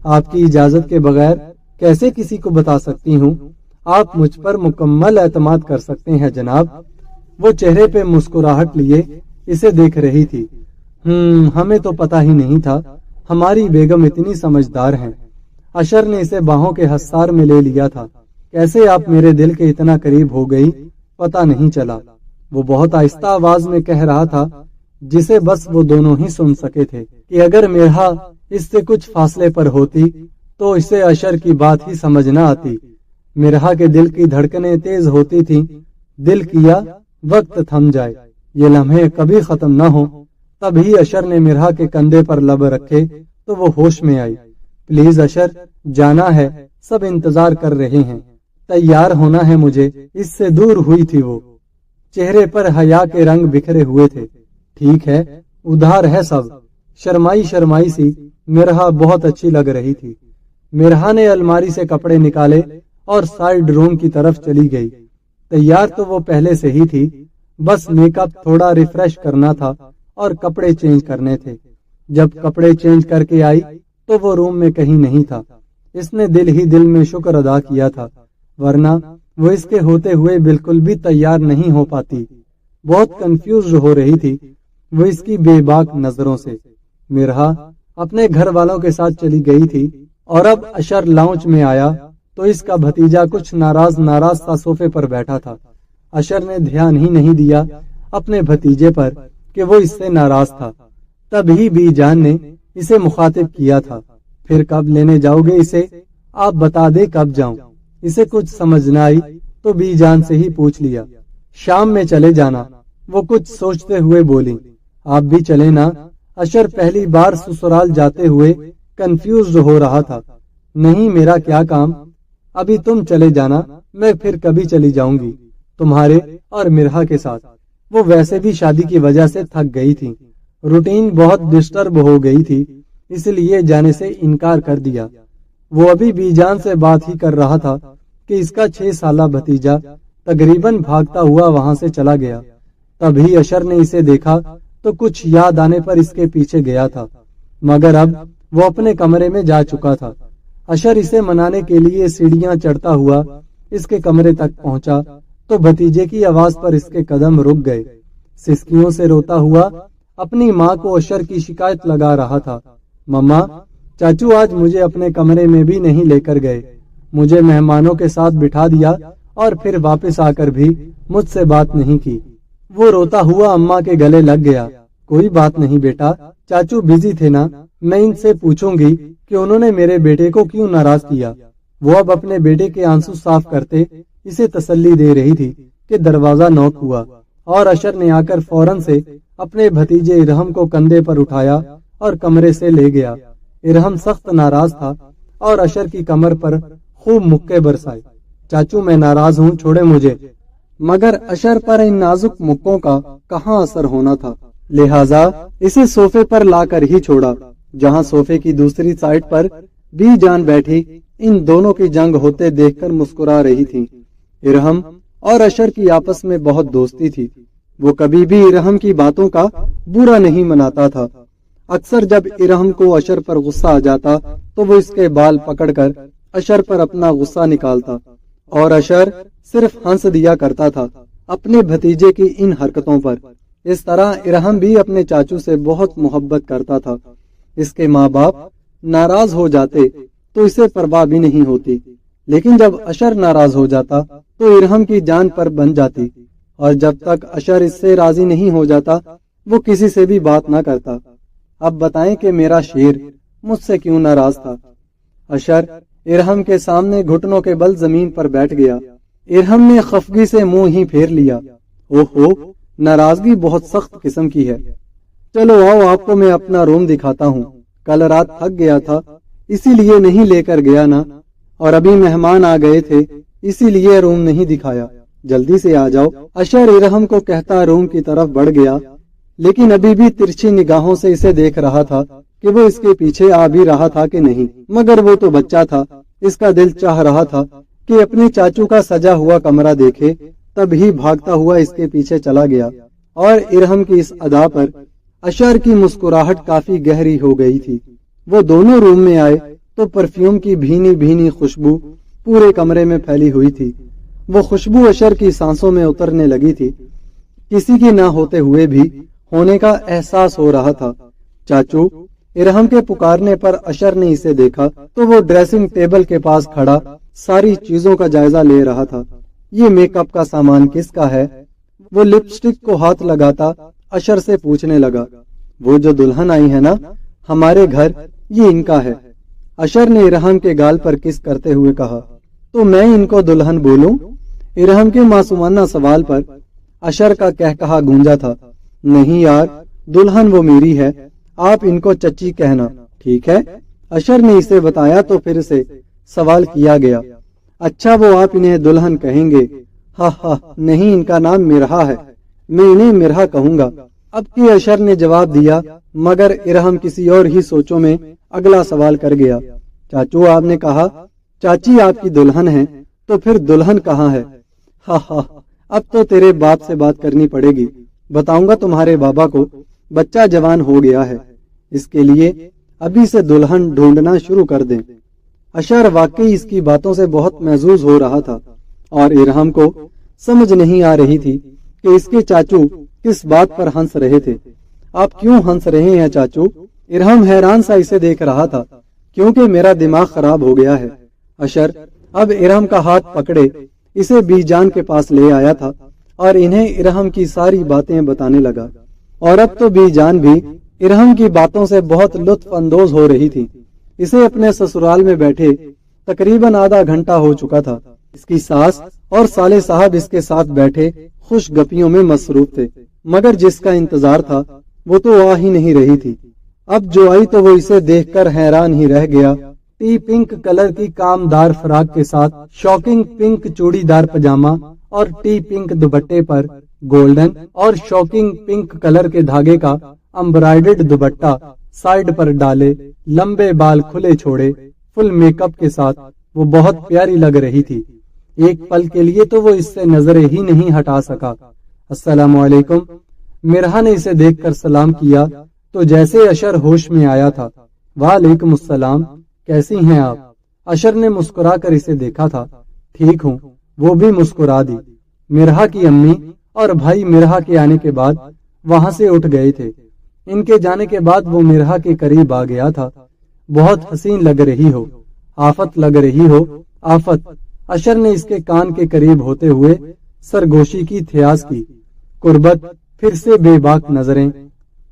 आपकी इजाजत के बगैर कैसे किसी को बता सकती हूँ? आप मुझ पर मुकम्मल एतमाद कर सकते हैं जनाब। वो चेहरे पे मुस्कुराहट लिए इसे देख रही थी। हमें तो पता ही नहीं था, हमारी बेगम इतनी समझदार हैं। अशर ने इसे बाहों के हसार में ले लिया था। कैसे आप मेरे दिल के इतना करीब हो गई, पता नहीं चला। वो बहुत आहिस्ता आवाज में कह रहा था, जिसे बस वो दोनों ही सुन सके थे, कि अगर मिरहा इससे कुछ फासले पर होती तो इसे अशर की बात ही समझ न आती। मिरहा के दिल की धड़कनें तेज होती थीं। दिल किया वक्त थम जाए, ये लम्हे कभी खत्म न हो। तभी अशर ने मिरहा के कंधे पर लब रखे तो वो होश में आई। प्लीज अशर, जाना है, सब इंतजार कर रहे हैं, तैयार होना है मुझे। इससे दूर हुई थी वो, चेहरे पर हया के रंग बिखरे हुए थे। ठीक है, उधार है सब। शर्माई शर्माई सी मिरहा बहुत अच्छी लग रही थी। मिरहा ने अलमारी से कपड़े निकाले और साइड रूम की तरफ चली गई। तैयार तो वो पहले से ही थी, बस मेकअप थोड़ा रिफ्रेश करना था और कपड़े चेंज करने थे। जब कपड़े चेंज करके आई तो वो रूम में कहीं नहीं था। इसने दिल ही दिल में शुक्र अदा किया था, वरना वो इसके होते हुए बिल्कुल भी तैयार नहीं हो पाती। बहुत कंफ्यूज हो रही थी वो इसकी बेबाक नजरों से। मिरहा अपने घर वालों के साथ चली गई थी और अब अशर लाउंज में आया तो इसका भतीजा कुछ नाराज सा सोफे पर बैठा था। अशर ने ध्यान ही नहीं दिया अपने भतीजे पर कि वो इससे नाराज था। तभी बीजान ने इसे मुखातिब किया था, फिर कब लेने जाओगे इसे? आप बता दे कब जाऊं। इसे कुछ समझ न आई तो बीजान से ही पूछ लिया। शाम में चले जाना, वो कुछ सोचते हुए बोली। आप भी चले ना? अशर पहली बार ससुराल जाते हुए कंफ्यूज हो रहा था। नहीं, मेरा क्या काम, अभी तुम चले जाना, मैं फिर कभी चली जाऊंगी तुम्हारे और मिरहा के साथ। वो वैसे भी शादी की वजह से थक गई थी, रूटीन बहुत डिस्टर्ब हो गई थी, इसलिए जाने से इनकार कर दिया। वो अभी बीजान से बात ही कर रहा था कि इसका 6 साला भतीजा तकरीबन भागता हुआ वहां से चला गया। तभी अशर ने इसे देखा तो कुछ याद आने पर इसके पीछे गया था, मगर अब वो अपने कमरे में जा चुका था। अशर इसे मनाने के लिए सीढ़ियां चढ़ता हुआ इसके कमरे तक पहुंचा तो भतीजे की आवाज पर इसके कदम रुक गए। सिसकियों से रोता हुआ अपनी माँ को अशर की शिकायत लगा रहा था। मम्मा, चाचू आज मुझे अपने कमरे में भी नहीं लेकर गए, मुझे मेहमानों के साथ बिठा दिया और फिर वापस आकर भी मुझसे बात नहीं की। वो रोता हुआ अम्मा के गले लग गया। कोई बात नहीं बेटा, चाचू बिजी थे ना, मैं इनसे पूछूंगी कि उन्होंने मेरे बेटे को क्यों नाराज किया। वो अब अपने बेटे के आंसू साफ करते इसे तसल्ली दे रही थी कि दरवाजा नॉक हुआ और अशर ने आकर फौरन से अपने भतीजे इरहम को कंधे पर उठाया और कमरे से ले गया। इरहम सख्त नाराज था और अशर की कमर पर खूब मुक्के बरसाए। चाचू मैं नाराज हूँ, छोड़े मुझे। मगर अशर पर इन नाजुक मुक्कों का कहाँ असर होना था, लिहाजा इसे सोफे पर लाकर ही छोड़ा, जहाँ सोफे की दूसरी साइड पर बीजान बैठी इन दोनों की जंग होते देखकर मुस्कुरा रही थी। इरहम और अशर की आपस में बहुत दोस्ती थी। वो कभी भी इरहम की बातों का बुरा नहीं मनाता था। अक्सर जब इरहम को अशर पर गुस्सा आ जाता तो वो इसके बाल पकड़कर अशर पर अपना गुस्सा निकालता और अशर सिर्फ हंस दिया करता था। اپنے بھتیجے کی ان حرکتوں پر۔ اس طرح ارحم بھی اپنے چاچو سے بہت محبت کرتا تھا۔ اس کے ماں باپ ناراض ہو جاتے تو اسے پرواہ بھی نہیں ہوتی، لیکن جب اشر ناراض ہو جاتا تو ارحم کی جان پر بن جاتی، اور جب تک اشر اس سے راضی نہیں ہو جاتا وہ کسی سے بھی بات نہ کرتا۔ اب بتائیں کہ میرا شیر مجھ سے کیوں ناراض تھا؟ اشر ارحم کے سامنے گھٹنوں کے بل زمین پر بیٹھ گیا۔ ارحم نے خفگی سے منہ ہی پھیر لیا۔ اوہو، ناراضگی بہت سخت قسم کی ہے۔ چلو آؤ، آپ کو میں اپنا روم دکھاتا ہوں۔ کل رات تھک گیا تھا اسی لیے نہیں لے کر گیا نا، اور ابھی مہمان آ گئے تھے اسی لیے روم نہیں دکھایا۔ جلدی سے آ جاؤ۔ اشر ارحم کو کہتا روم کی طرف بڑھ گیا، لیکن ابھی بھی ترچھی نگاہوں سے اسے دیکھ رہا تھا کہ وہ اس کے پیچھے آ بھی رہا تھا کہ نہیں، مگر وہ تو بچہ تھا۔ اس کا دل چاہ رہا تھا کہ اپنے چاچو کا سجا ہوا کمرہ دیکھے، تب ہی بھاگتا ہوا اس کے پیچھے چلا گیا، اور ارحم کی اس ادا پر اشر کی مسکراہٹ کافی گہری ہو گئی تھی۔ وہ دونوں روم میں آئے تو پرفیوم کی بھینی بھینی خوشبو پورے کمرے میں پھیلی ہوئی تھی۔ وہ خوشبو اشر کی سانسوں میں اترنے لگی تھی۔ کسی کی نہ ہوتے ہوئے بھی ہونے کا احساس ہو رہا تھا۔ چاچو، ارحم کے پکارنے پر اشر نے اسے دیکھا تو وہ ڈریسنگ ٹیبل کے پاس کھڑا ساری چیزوں کا جائزہ لے رہا تھا۔ یہ میک اپ کا سامان کس کا ہے؟ وہ لپسٹک کو ہاتھ لگاتا اشر سے پوچھنے لگا۔ وہ جو دلہن آئی ہے نا ہمارے گھر، یہ ان کا ہے۔ اشر نے ارحم کے گال پر کس کرتے ہوئے کہا۔ تو میں ان کو دلہن بولوں؟ ارحم کے معصومانہ سوال پر اشر کا کہا گونجا تھا۔ نہیں یار، دلہن وہ میری ہے، آپ ان کو چچی کہنا، ٹھیک ہے؟ اشر نے اسے بتایا تو پھر سے سوال کیا گیا۔ اچھا، وہ آپ انہیں دلہن کہیں گے؟ ہاں ہاں، نہیں، ان کا نام مرہا ہے، میں انہیں مرہا کہوں گا۔ اب کی اشر نے جواب دیا، مگر ارحم کسی اور ہی سوچوں میں اگلا سوال کر گیا۔ چاچو، آپ نے کہا چاچی آپ کی دلہن ہے، تو پھر دلہن کہاں ہے؟ ہاں ہاں، اب تو تیرے باپ سے بات کرنی پڑے گی، بتاؤں گا تمہارے بابا کو، بچہ جوان ہو گیا ہے، اس کے لیے ابھی سے دلہن ڈھونڈنا شروع کر دیں۔ اشر واقعی اس کی باتوں سے بہت محظوظ ہو رہا تھا، اور ارحم کو سمجھ نہیں آ رہی تھی کہ اس کے چاچو کس بات پر ہنس رہے تھے۔ آپ کیوں ہنس رہے ہیں چاچو؟ ارحم حیران سا اسے دیکھ رہا تھا۔ کیونکہ میرا دماغ خراب ہو گیا ہے۔ اشر اب ارحم کا ہاتھ پکڑے اسے بی جان کے پاس لے آیا تھا، اور انہیں ارحم کی ساری باتیں بتانے لگا، اور اب تو بی جان بھی ارحم کی باتوں سے بہت لطف اندوز ہو رہی تھی۔ اسے اپنے سسرال میں بیٹھے تقریباً آدھا گھنٹہ ہو چکا تھا۔ اس کی ساس اور سالے صاحب اس کے ساتھ بیٹھے خوش گپیوں میں مصروف تھے، مگر جس کا انتظار تھا وہ تو آ ہی نہیں رہی تھی۔ اب جو آئی تو وہ اسے دیکھ کر حیران ہی رہ گیا۔ ٹی پنک کلر کی کامدار فراق کے ساتھ شاکنگ پنک چوڑی دار پجامہ اور ٹی پنک دوپٹے پر گولڈن اور شاکنگ پنک کلر کے دھاگے کا امبرائڈرڈ دوپٹہ سائیڈ پر ڈالے، لمبے بال کھلے چھوڑے، فل میک اپ کے ساتھ وہ بہت پیاری لگ رہی تھی۔ ایک پل کے لیے تو وہ اس سے نظریں ہی نہیں ہٹا سکا۔ السلام علیکم، مرہا نے اسے دیکھ کر سلام کیا تو جیسے اشر ہوش میں آیا تھا۔ وعلیکم السلام، کیسی ہیں آپ؟ اشر نے مسکرا کر اسے دیکھا تھا۔ ٹھیک ہوں، وہ بھی مسکرا دی۔ مرہا کی امی اور بھائی مرہا کے آنے کے بعد وہاں سے اٹھ گئے تھے۔ ان کے جانے کے بعد وہ مرہا کے قریب آ گیا تھا۔ بہت حسین لگ رہی ہو، آفت لگ رہی ہو، آفت۔ اشر نے اس کے کان کے قریب ہوتے ہوئے سرگوشی کی تھیاس کی۔ قربت، پھر سے بے باک نظریں۔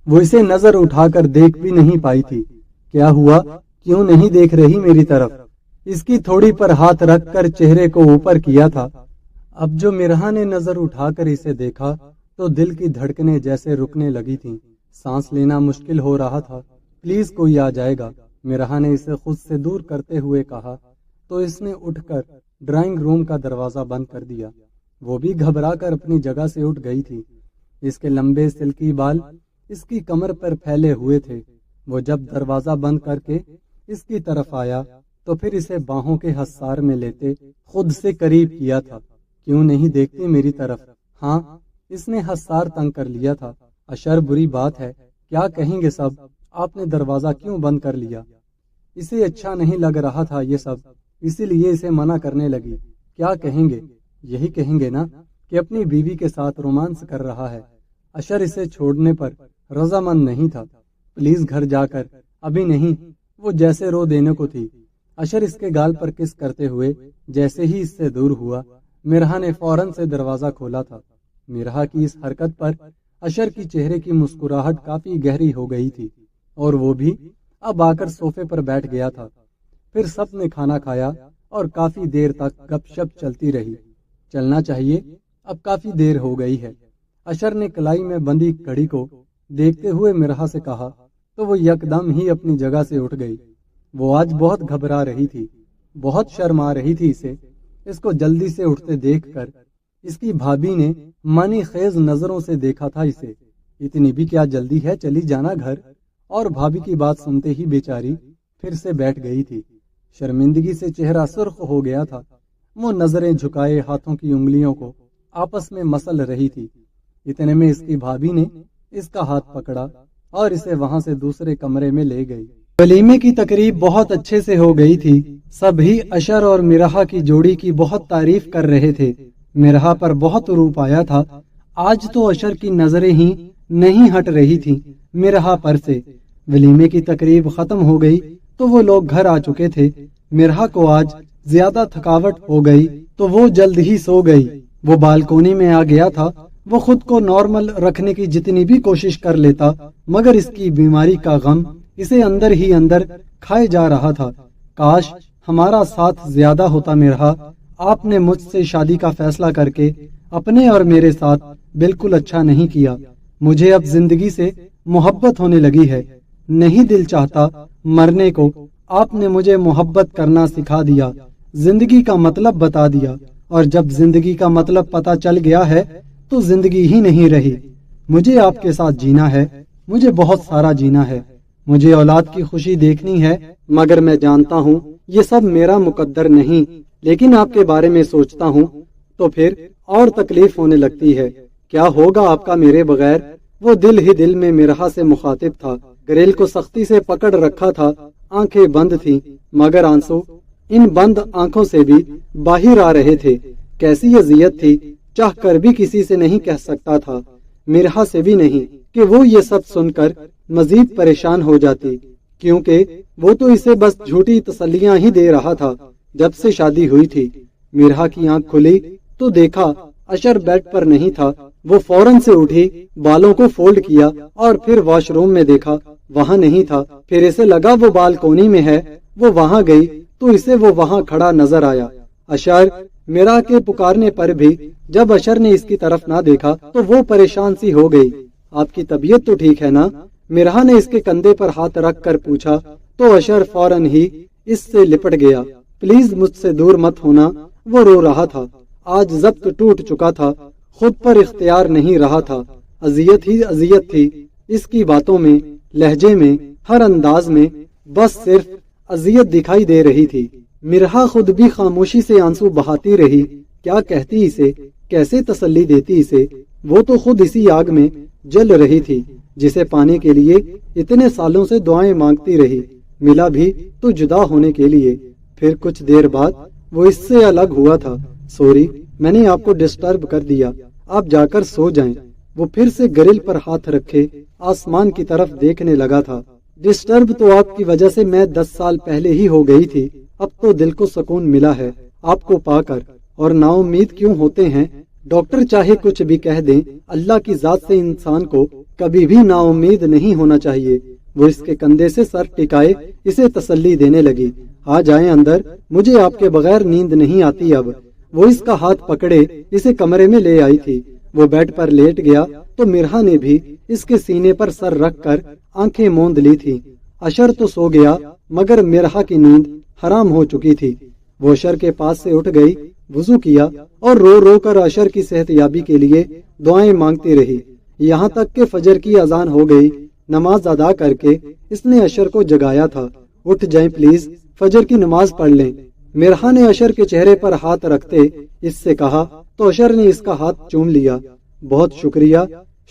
وہ اسے نظر اٹھا کر دیکھ بھی نہیں پائی تھی۔ کیا ہوا؟ کیوں نہیں دیکھ رہی میری طرف؟ اس کی تھوڑی پر ہاتھ رکھ کر چہرے کو اوپر کیا تھا۔ اب جو مرہا نے نظر اٹھا کر اسے دیکھا تو دل کی دھڑکنیں جیسے رکنے لگی تھیں، سانس لینا مشکل ہو رہا تھا۔ پلیز کوئی آ جائے گا، مرہا نے اسے خود سے دور کرتے ہوئے کہا تو اس نے اٹھ کر ڈرائنگ روم کا دروازہ بند کر دیا۔ وہ بھی گھبرا کر اپنی جگہ سے اٹھ گئی تھی۔ اس کے لمبے سلکی بال اس کی کمر پر پھیلے ہوئے تھے۔ وہ جب دروازہ بند کر کے اس کی طرف آیا تو پھر اسے باہوں کے حصار میں لیتے خود سے قریب کیا تھا۔ کیوں نہیں دیکھتی میری طرف؟ ہاں، اس نے حصار تنگ کر لیا تھا۔ اشر، بری بات ہے، کیا کہیں گے سب؟ آپ نے دروازہ کیوں بند کر لیا؟ اسے اچھا نہیں لگ رہا تھا یہ سب، اسی لیے اسے منع کرنے لگی۔ کیا کہیں گے؟ یہی کہیں گے نا، کہ اپنی بیوی کے ساتھ رومانس کر رہا ہے۔ اشر اسے چھوڑنے پر رضامند نہیں تھا۔ پلیز گھر جا کر۔ ابھی نہیں، وہ جیسے رو دینے کو تھی۔ اشر اس کے گال پر کس کرتے ہوئے جیسے ہی اس سے دور ہوا، مرحا نے فوراً سے دروازہ کھولا تھا۔ مرحا کی اس حرکت پر اشر کی چہرے کی مسکراہٹ کافی گہری ہو گئی تھی، اور وہ بھی اب آ کر صوفے پر بیٹھ گیا تھا۔ پھر سب نے کھانا کھایا اور کافی دیر تک گپ شپ چلتی رہی۔ چلنا چاہیے، اب کافی دیر ہو گئی ہے۔ اشر نے کلائی میں بندی گھڑی کو دیکھتے ہوئے مرحا سے کہا تو وہ یکدم ہی اپنی جگہ سے اٹھ گئی۔ وہ آج بہت گھبرا رہی تھی، بہت شرم آ رہی تھی اسے۔ اس کو جلدی سے اٹھتے دیکھ کر اس کی بھابھی نے معنی خیز نظروں سے دیکھا تھا اسے۔ اتنی بھی کیا جلدی ہے، چلی جانا گھر۔ اور بھابھی کی بات سنتے ہی بیچاری پھر سے بیٹھ گئی تھی۔ شرمندگی سے چہرہ سرخ ہو گیا تھا۔ وہ نظریں جھکائے ہاتھوں کی انگلیوں کو آپس میں مسل رہی تھی۔ اتنے میں اس کی بھابھی نے اس کا ہاتھ پکڑا اور اسے وہاں سے دوسرے کمرے میں لے گئی۔ ولیمے کی تقریب بہت اچھے سے ہو گئی تھی۔ سبھی اشر اور مرحا کی جوڑی کی بہت تعریف کر رہے تھے۔ مرحا پر بہت روپ آیا تھا۔ آج تو اشر کی نظریں ہی نہیں ہٹ رہی تھی مرحا پر سے۔ ولیمے کی تقریب ختم ہو گئی تو وہ لوگ گھر آ چکے تھے۔ مرحا کو آج زیادہ تھکاوٹ ہو گئی تو وہ جلد ہی سو گئی۔ وہ بالکونی میں آ گیا تھا۔ وہ خود کو نارمل رکھنے کی جتنی بھی کوشش کر لیتا، مگر اس کی بیماری کا غم اسے اندر ہی اندر کھائے جا رہا تھا۔ کاش ہمارا ساتھ زیادہ ہوتا مرحا۔ آپ نے مجھ سے شادی کا فیصلہ کر کے اپنے اور میرے ساتھ بالکل اچھا نہیں کیا۔ مجھے اب زندگی سے محبت ہونے لگی ہے۔ نہیں دل چاہتا مرنے کو۔ آپ نے مجھے محبت کرنا سکھا دیا، زندگی کا مطلب بتا دیا، اور جب زندگی کا مطلب پتا چل گیا ہے تو زندگی ہی نہیں رہی۔ مجھے آپ کے ساتھ جینا ہے، مجھے بہت سارا جینا ہے۔ مجھے اولاد کی خوشی دیکھنی ہے، مگر میں جانتا ہوں یہ سب میرا مقدر نہیں۔ لیکن آپ کے بارے میں سوچتا ہوں تو پھر اور تکلیف ہونے لگتی ہے۔ کیا ہوگا آپ کا میرے بغیر؟ وہ دل ہی دل میں مرحا سے مخاطب تھا۔ گریل کو سختی سے پکڑ رکھا تھا۔ آنکھیں بند تھیں، مگر آنسو ان بند آنکھوں سے بھی باہر آ رہے تھے۔ کیسی اذیت تھی، چاہ کر بھی کسی سے نہیں کہہ سکتا تھا، مرحا سے بھی نہیں، کہ وہ یہ سب سن کر مزید پریشان ہو جاتی، کیونکہ وہ تو اسے بس جھوٹی تسلیاں ہی دے رہا تھا۔ جب سے شادی ہوئی تھی، مرحا کی آنکھ کھلی تو دیکھا اشر بیڈ پر نہیں تھا۔ وہ فوراً سے اٹھی، بالوں کو فولڈ کیا اور پھر واش روم میں دیکھا، وہاں نہیں تھا۔ پھر اسے لگا وہ بالکونی میں ہے۔ وہ وہاں گئی تو اسے وہ وہاں کھڑا نظر آیا۔ اشر، مرحا کے پکارنے پر بھی جب اشر نے اس کی طرف نہ دیکھا تو وہ پریشان سی ہو گئی۔ آپ کی طبیعت تو ٹھیک ہے نا؟ مرحا نے اس کے کندھے پر ہاتھ رکھ کر پوچھا تو اشر فوراً ہی اس سے لپٹ گیا۔ پلیز مجھ سے دور مت ہونا۔ وہ رو رہا تھا۔ آج ضبط ٹوٹ چکا تھا، خود پر اختیار نہیں رہا تھا۔ اذیت ہی اذیت تھی اس کی باتوں میں، لہجے میں، ہر انداز میں، بس صرف اذیت دکھائی دے رہی تھی۔ مرحا خود بھی خاموشی سے آنسو بہاتی رہی۔ کیا کہتی اسے، کیسے تسلی دیتی اسے؟ وہ تو خود اسی آگ میں جل رہی تھی جسے پانے کے لیے اتنے سالوں سے دعائیں مانگتی رہی، ملا بھی تو جدا ہونے کے لیے۔ پھر کچھ دیر بعد وہ اس سے الگ ہوا تھا۔ سوری، میں نے آپ کو ڈسٹرب کر دیا، آپ جا کر سو جائیں۔ وہ پھر سے گرل پر ہاتھ رکھے آسمان کی طرف دیکھنے لگا تھا۔ ڈسٹرب تو آپ کی وجہ سے میں 10 سال پہلے ہی ہو گئی تھی۔ اب تو دل کو سکون ملا ہے آپ کو پا کر، اور نا امید کیوں ہوتے ہیں؟ ڈاکٹر چاہے کچھ بھی کہہ دیں، اللہ کی ذات سے انسان کو کبھی بھی نا امید نہیں ہونا چاہیے۔ وہ اس کے کندھے سے سر ٹکائے اسے تسلی دینے لگی۔ آ جائیں اندر، مجھے آپ کے بغیر نیند نہیں آتی اب۔ وہ اس کا ہاتھ پکڑے اسے کمرے میں لے آئی تھی۔ وہ بیڈ پر لیٹ گیا تو مرحا نے بھی اس کے سینے پر سر رکھ کر آنکھیں موند لی تھی۔ اشر تو سو گیا، مگر مرحا کی نیند حرام ہو چکی تھی۔ وہ اشر کے پاس سے اٹھ گئی، وضو کیا اور رو رو کر اشر کی صحت یابی کے لیے دعائیں مانگتی رہی، یہاں تک کہ فجر کی اذان ہو گئی۔ نماز ادا کر کے اس نے اشر کو جگایا تھا۔ اٹھ جائیں پلیز، فجر کی نماز پڑھ لیں۔ مرحا نے اشر کے چہرے پر ہاتھ رکھتے اس سے کہا تو اشر نے اس کا ہاتھ چوم لیا۔ بہت شکریہ،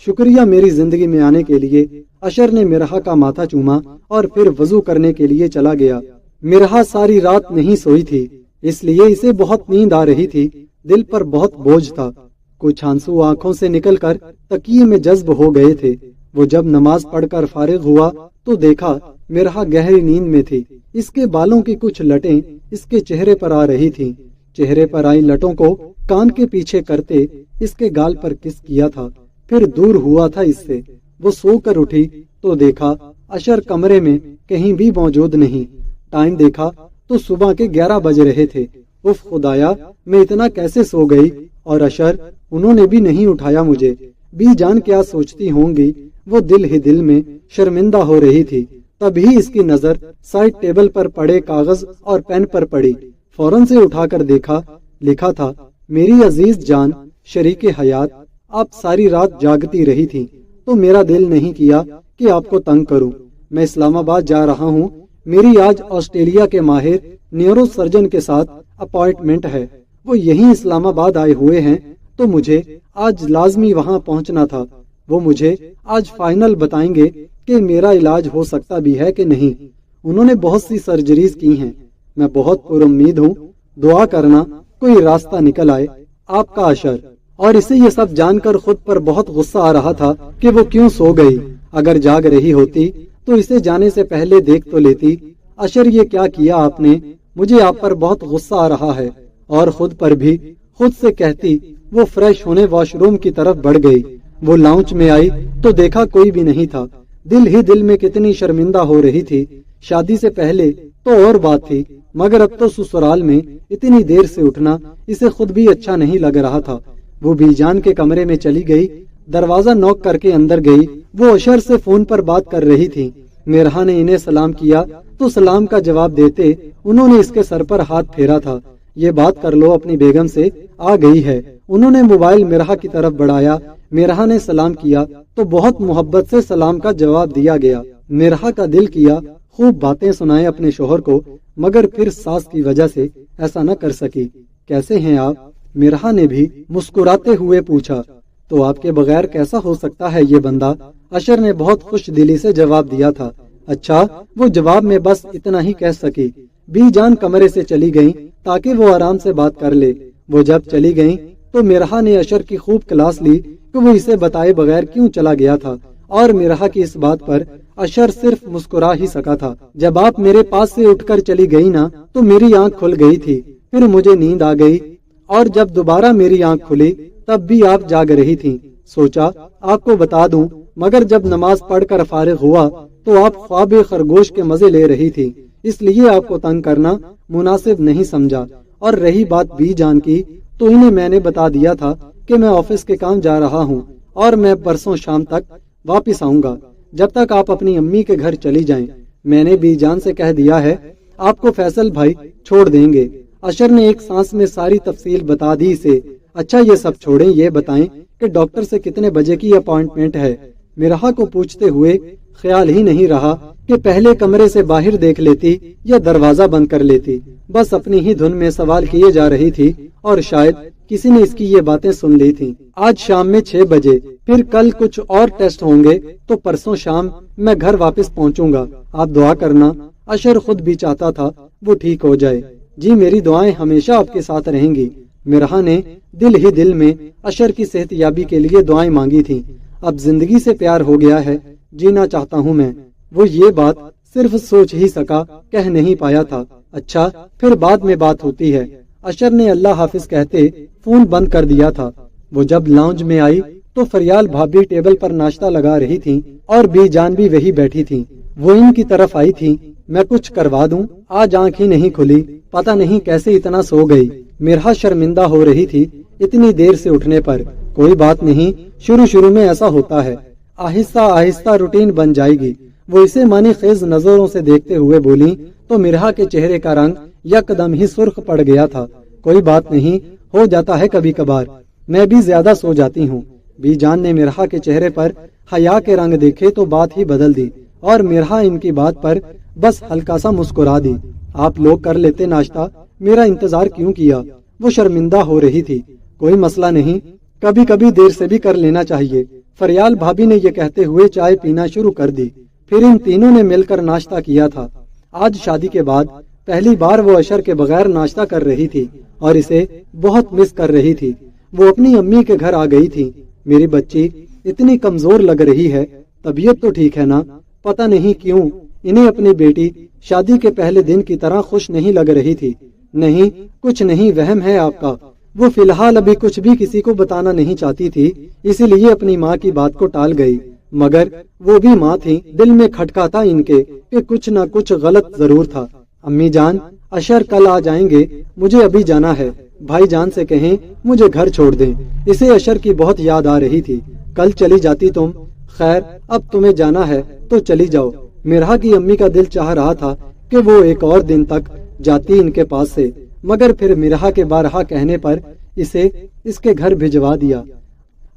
شکریہ میری زندگی میں آنے کے لیے۔ اشر نے مرحا کا ماتھا چوما اور پھر وضو کرنے کے لیے چلا گیا۔ مرحا ساری رات نہیں سوئی تھی، اس لیے اسے بہت نیند آ رہی تھی، دل پر بہت بوجھ تھا۔ कुछ आंसू आंखों से निकलकर तकिए में जज्ब हो गए थे। वो जब नमाज पढ़कर फारिग हुआ तो देखा मिरहा गहरी नींद में थी। इसके बालों की कुछ लटें इसके चेहरे पर आ रही थीं। चेहरे पर आई लटों को कान के पीछे करते इसके गाल पर किस किया था, फिर दूर हुआ था इससे। वो सोकर उठी तो देखा अशर कमरे में कहीं भी मौजूद नहीं। टाइम देखा तो सुबह के 11 बज रहे थे। उफ खुदाया, मैं इतना कैसे सो गई। और अशर, उन्होंने भी नहीं उठाया मुझे। बी जान क्या सोचती होंगी। वो दिल ही दिल में शर्मिंदा हो रही थी। तभी इसकी नजर साइड टेबल पर पड़े कागज और पेन पर पड़ी। फौरन से उठाकर देखा, लिखा था, मेरी अजीज जान शरीके हयात, आप सारी रात जागती रही थी तो मेरा दिल नहीं किया कि आपको तंग करूं। मैं इस्लामाबाद जा रहा हूं। मेरी आज ऑस्ट्रेलिया के माहिर न्यूरो सर्जन के साथ अपॉइंटमेंट है। वो यहीं इस्लामाबाद आए हुए हैं तो मुझे आज लाजमी वहां पहुंचना था। वो मुझे आज फाइनल बताएंगे कि मेरा इलाज हो सकता भी है कि नहीं। उन्होंने बहुत सी सर्जरीज की हैं। मैं बहुत पुरुम्मीद हूँ। दुआ करना कोई रास्ता निकल आए। आपका अशर। और इसे ये सब जानकर खुद पर बहुत गुस्सा आ रहा था कि वो क्यों सो गई। अगर जाग रही होती तो इसे जाने से पहले देख तो लेती। अशर, ये क्या किया आपने? मुझे आप पर बहुत गुस्सा आ रहा है। और खुद पर भी। खुद से कहती वो फ्रेश होने वॉशरूम की तरफ बढ़ गई। वो लाउंज में आई तो देखा कोई भी नहीं था। दिल ही दिल में कितनी शर्मिंदा हो रही थी। शादी से पहले तो और बात थी, मगर अब तो ससुराल में इतनी देर से उठना इसे खुद भी अच्छा नहीं लग रहा था। वो बीजान के कमरे में चली गई। दरवाजा नॉक करके अंदर गई। वो अशर से फोन पर बात कर रही थी। मिरहा ने इन्हें सलाम किया तो सलाम का जवाब देते उन्होंने इसके सर पर हाथ फेरा था। ये बात कर लो, अपनी बेगम से आ गई है। उन्होंने मोबाइल मिरहा की तरफ बढ़ाया। मिरहा ने सलाम किया तो बहुत मोहब्बत से सलाम का जवाब दिया गया। मिरहा का दिल किया खूब बातें सुनाए अपने शोहर को, मगर फिर सास की वजह से ऐसा न कर सकी। कैसे हैं आप? मिरहा ने भी मुस्कुराते हुए पूछा। तो आपके बगैर कैसा हो सकता है ये बंदा? अशर ने बहुत खुश दिली से जवाब दिया था। अच्छा, वो जवाब में बस इतना ही कह सकी। बी जान कमरे से चली गईं ताकि वो आराम से बात कर ले। वो जब चली गईं तो मिरहा ने अशर की खूब क्लास ली कि वो इसे बताए बगैर क्यों चला गया था। और मिरहा की इस बात पर अशर सिर्फ मुस्कुरा ही सका था। जब आप मेरे पास से उठकर चली गई ना तो मेरी आंख खुल गई थी। फिर मुझे नींद आ गई और जब दोबारा मेरी आंख खुली तब भी आप जाग रही थी। सोचा आपको बता दूं, मगर जब नमाज पढ़कर फारिग हुआ तो आप ख्वाब खरगोश के मजे ले रही थी, इसलिए आपको तंग करना मुनासिब नहीं समझा। और रही बात बी जान की, तो इन्हें मैंने बता दिया था कि मैं ऑफिस के काम जा रहा हूँ और मैं परसों शाम तक वापिस आऊंगा। जब तक आप अपनी अम्मी के घर चली जाएं, मैंने बी जान से कह दिया है आपको फैसल भाई छोड़ देंगे। अशर ने एक सांस में सारी तफसील बता दी इसे। अच्छा, ये सब छोड़ें, ये बताएं कि डॉक्टर से कितने बजे की अपॉइंटमेंट है? मिरहा को पूछते हुए ख्याल ही नहीं रहा कि पहले कमरे से बाहर देख लेती या दरवाजा बंद कर लेती। बस अपनी ही धुन में सवाल किए जा रही थी और शायद किसी ने इसकी ये बातें सुन ली थी। आज शाम में 6 बजे, फिर कल कुछ और टेस्ट होंगे तो परसों शाम मैं घर वापस पहुंचूंगा। आप दुआ करना। अशर खुद भी चाहता था वो ठीक हो जाए। जी, मेरी दुआएं हमेशा आपके साथ रहेंगी। मिरहा ने दिल ही दिल में अशर की सेहतयाबी के लिए दुआएं मांगी थी। अब जिंदगी से प्यार हो गया है, जीना चाहता हूँ मैं। वो ये बात सिर्फ सोच ही सका, कह नहीं पाया था। अच्छा, फिर बाद में बात होती है। अशर ने अल्लाह हाफिज कहते फोन बंद कर दिया था। वो जब लाउंज में आई तो फरियाल भाभी टेबल पर नाश्ता लगा रही थी और बी जान भी वही बैठी थी। वो इनकी तरफ आई थी। मैं कुछ करवा दूं? आज आंख ही नहीं खुली, पता नहीं कैसे इतना सो गई। मिरहा शर्मिंदा हो रही थी इतनी देर से उठने पर। कोई बात नहीं, शुरू शुरू में ऐसा होता है, आहिस्ता आहिस्ता रूटीन बन जाएगी। वो इसे मानी खेज नजरों से देखते हुए बोली तो मिरहा के चेहरे का रंग यकदम ही सुर्ख पड़ गया था। कोई बात नहीं, हो जाता है कभी कभार, मैं भी ज्यादा सो जाती हूँ। बी जान ने मिरहा के चेहरे पर हया के रंग देखे तो बात ही बदल दी और मिरहा इनकी बात पर बस हल्का सा मुस्कुरा दी। आप लोग कर लेते नाश्ता, मेरा इंतजार क्यों किया? वो शर्मिंदा हो रही थी। कोई मसला नहीं, कभी कभी देर से भी कर लेना चाहिए। फरियाल भाभी ने ये कहते हुए चाय पीना शुरू कर दी। फिर इन तीनों ने मिलकर नाश्ता किया था। आज शादी के बाद पहली बार वो अशर के बगैर नाश्ता कर रही थी और इसे बहुत मिस कर रही थी। वो अपनी अम्मी के घर आ गई थी। मेरी बच्ची इतनी कमजोर लग रही है, तबीयत तो ठीक है ना? पता नहीं क्यों इन्हें अपनी बेटी शादी के पहले दिन की तरह खुश नहीं लग रही थी। नहीं, कुछ नहीं, वहम है आपका। वो फिलहाल अभी कुछ भी किसी को बताना नहीं चाहती थी, इसीलिए अपनी माँ की बात को टाल गई। मगर वो भी माँ थी, दिल में खटकाता इनके कि कुछ न कुछ गलत जरूर था। अम्मी जान, अशर कल आ जाएंगे, मुझे अभी जाना है। भाई जान से कहें मुझे घर छोड़ दें। इसे अशर की बहुत याद आ रही थी। कल चली जाती तुम। खैर, अब तुम्हें जाना है तो चली जाओ। मिरहा की अम्मी का दिल चाह रहा था कि वो एक और दिन तक जाती इनके पास से, मगर फिर मिरहा के बारहा कहने पर इसे इसके घर भिजवा दिया।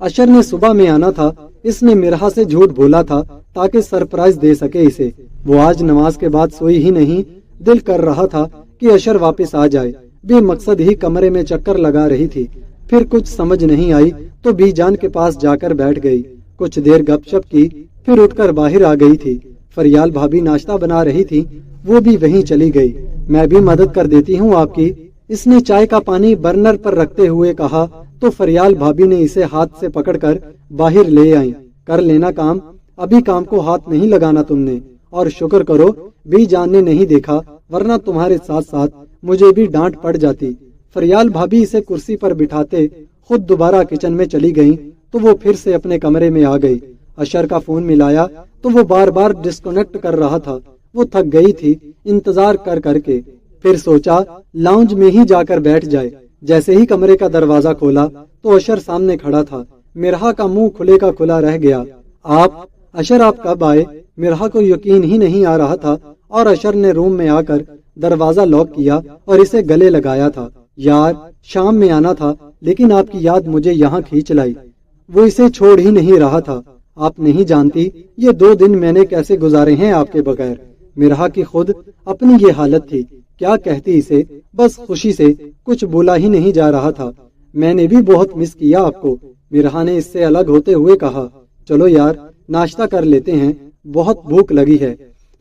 अशर ने सुबह में आना था, इसने मिरहा से झूठ बोला था ताकि सरप्राइज दे सके इसे। वो आज नमाज के बाद सोई ही नहीं। दिल कर रहा था कि अशर वापस आ जाए। बेमकसद ही कमरे में चक्कर लगा रही थी। फिर कुछ समझ नहीं आई तो बीजान के पास जाकर बैठ गई। कुछ देर गपशप की, फिर उठकर बाहर आ गई थी। फरियाल भाभी नाश्ता बना रही थी, वो भी वहीं चली गई। मैं भी मदद कर देती हूँ आपकी, इसने चाय का पानी बर्नर पर रखते हुए कहा तो फरियाल भाभी ने इसे हाथ से पकड़कर बाहर ले आई। कर लेना काम, अभी काम को हाथ नहीं लगाना तुमने। और शुक्र करो बीजान ने नहीं देखा, वरना तुम्हारे साथ साथ मुझे भी डांट पड़ जाती। फरियाल भाभी इसे कुर्सी पर बिठाते खुद दोबारा किचन में चली गईं, तो वो फिर से अपने कमरे में आ गई। अशर का फोन मिलाया तो वो बार बार डिस्कनेक्ट कर रहा था। वो थक गई थी इंतजार कर करके। फिर सोचा लाउंज में ही जाकर बैठ जाए। जैसे ही कमरे का दरवाजा खोला तो अशर सामने खड़ा था। मिरहा का मुंह खुले का खुला रह गया। आप? अशर, आप कब आए? मिरहा को यकीन ही नहीं आ रहा था और अशर ने रूम में आकर दरवाजा लॉक किया और इसे गले लगाया था। यार, शाम में आना था, लेकिन आपकी याद मुझे यहाँ खींच लाई। वो इसे छोड़ ही नहीं रहा था। आप नहीं जानती ये 2 दिन मैंने कैसे गुजारे हैं आपके बगैर। मिरहा की खुद अपनी ये हालत थी, क्या कहती इसे। बस खुशी से कुछ बोला ही नहीं जा रहा था। मैंने भी बहुत मिस किया आपको। मिरहा ने इससे अलग होते हुए कहा। चलो यार, नाश्ता कर लेते हैं, बहुत भूख लगी है।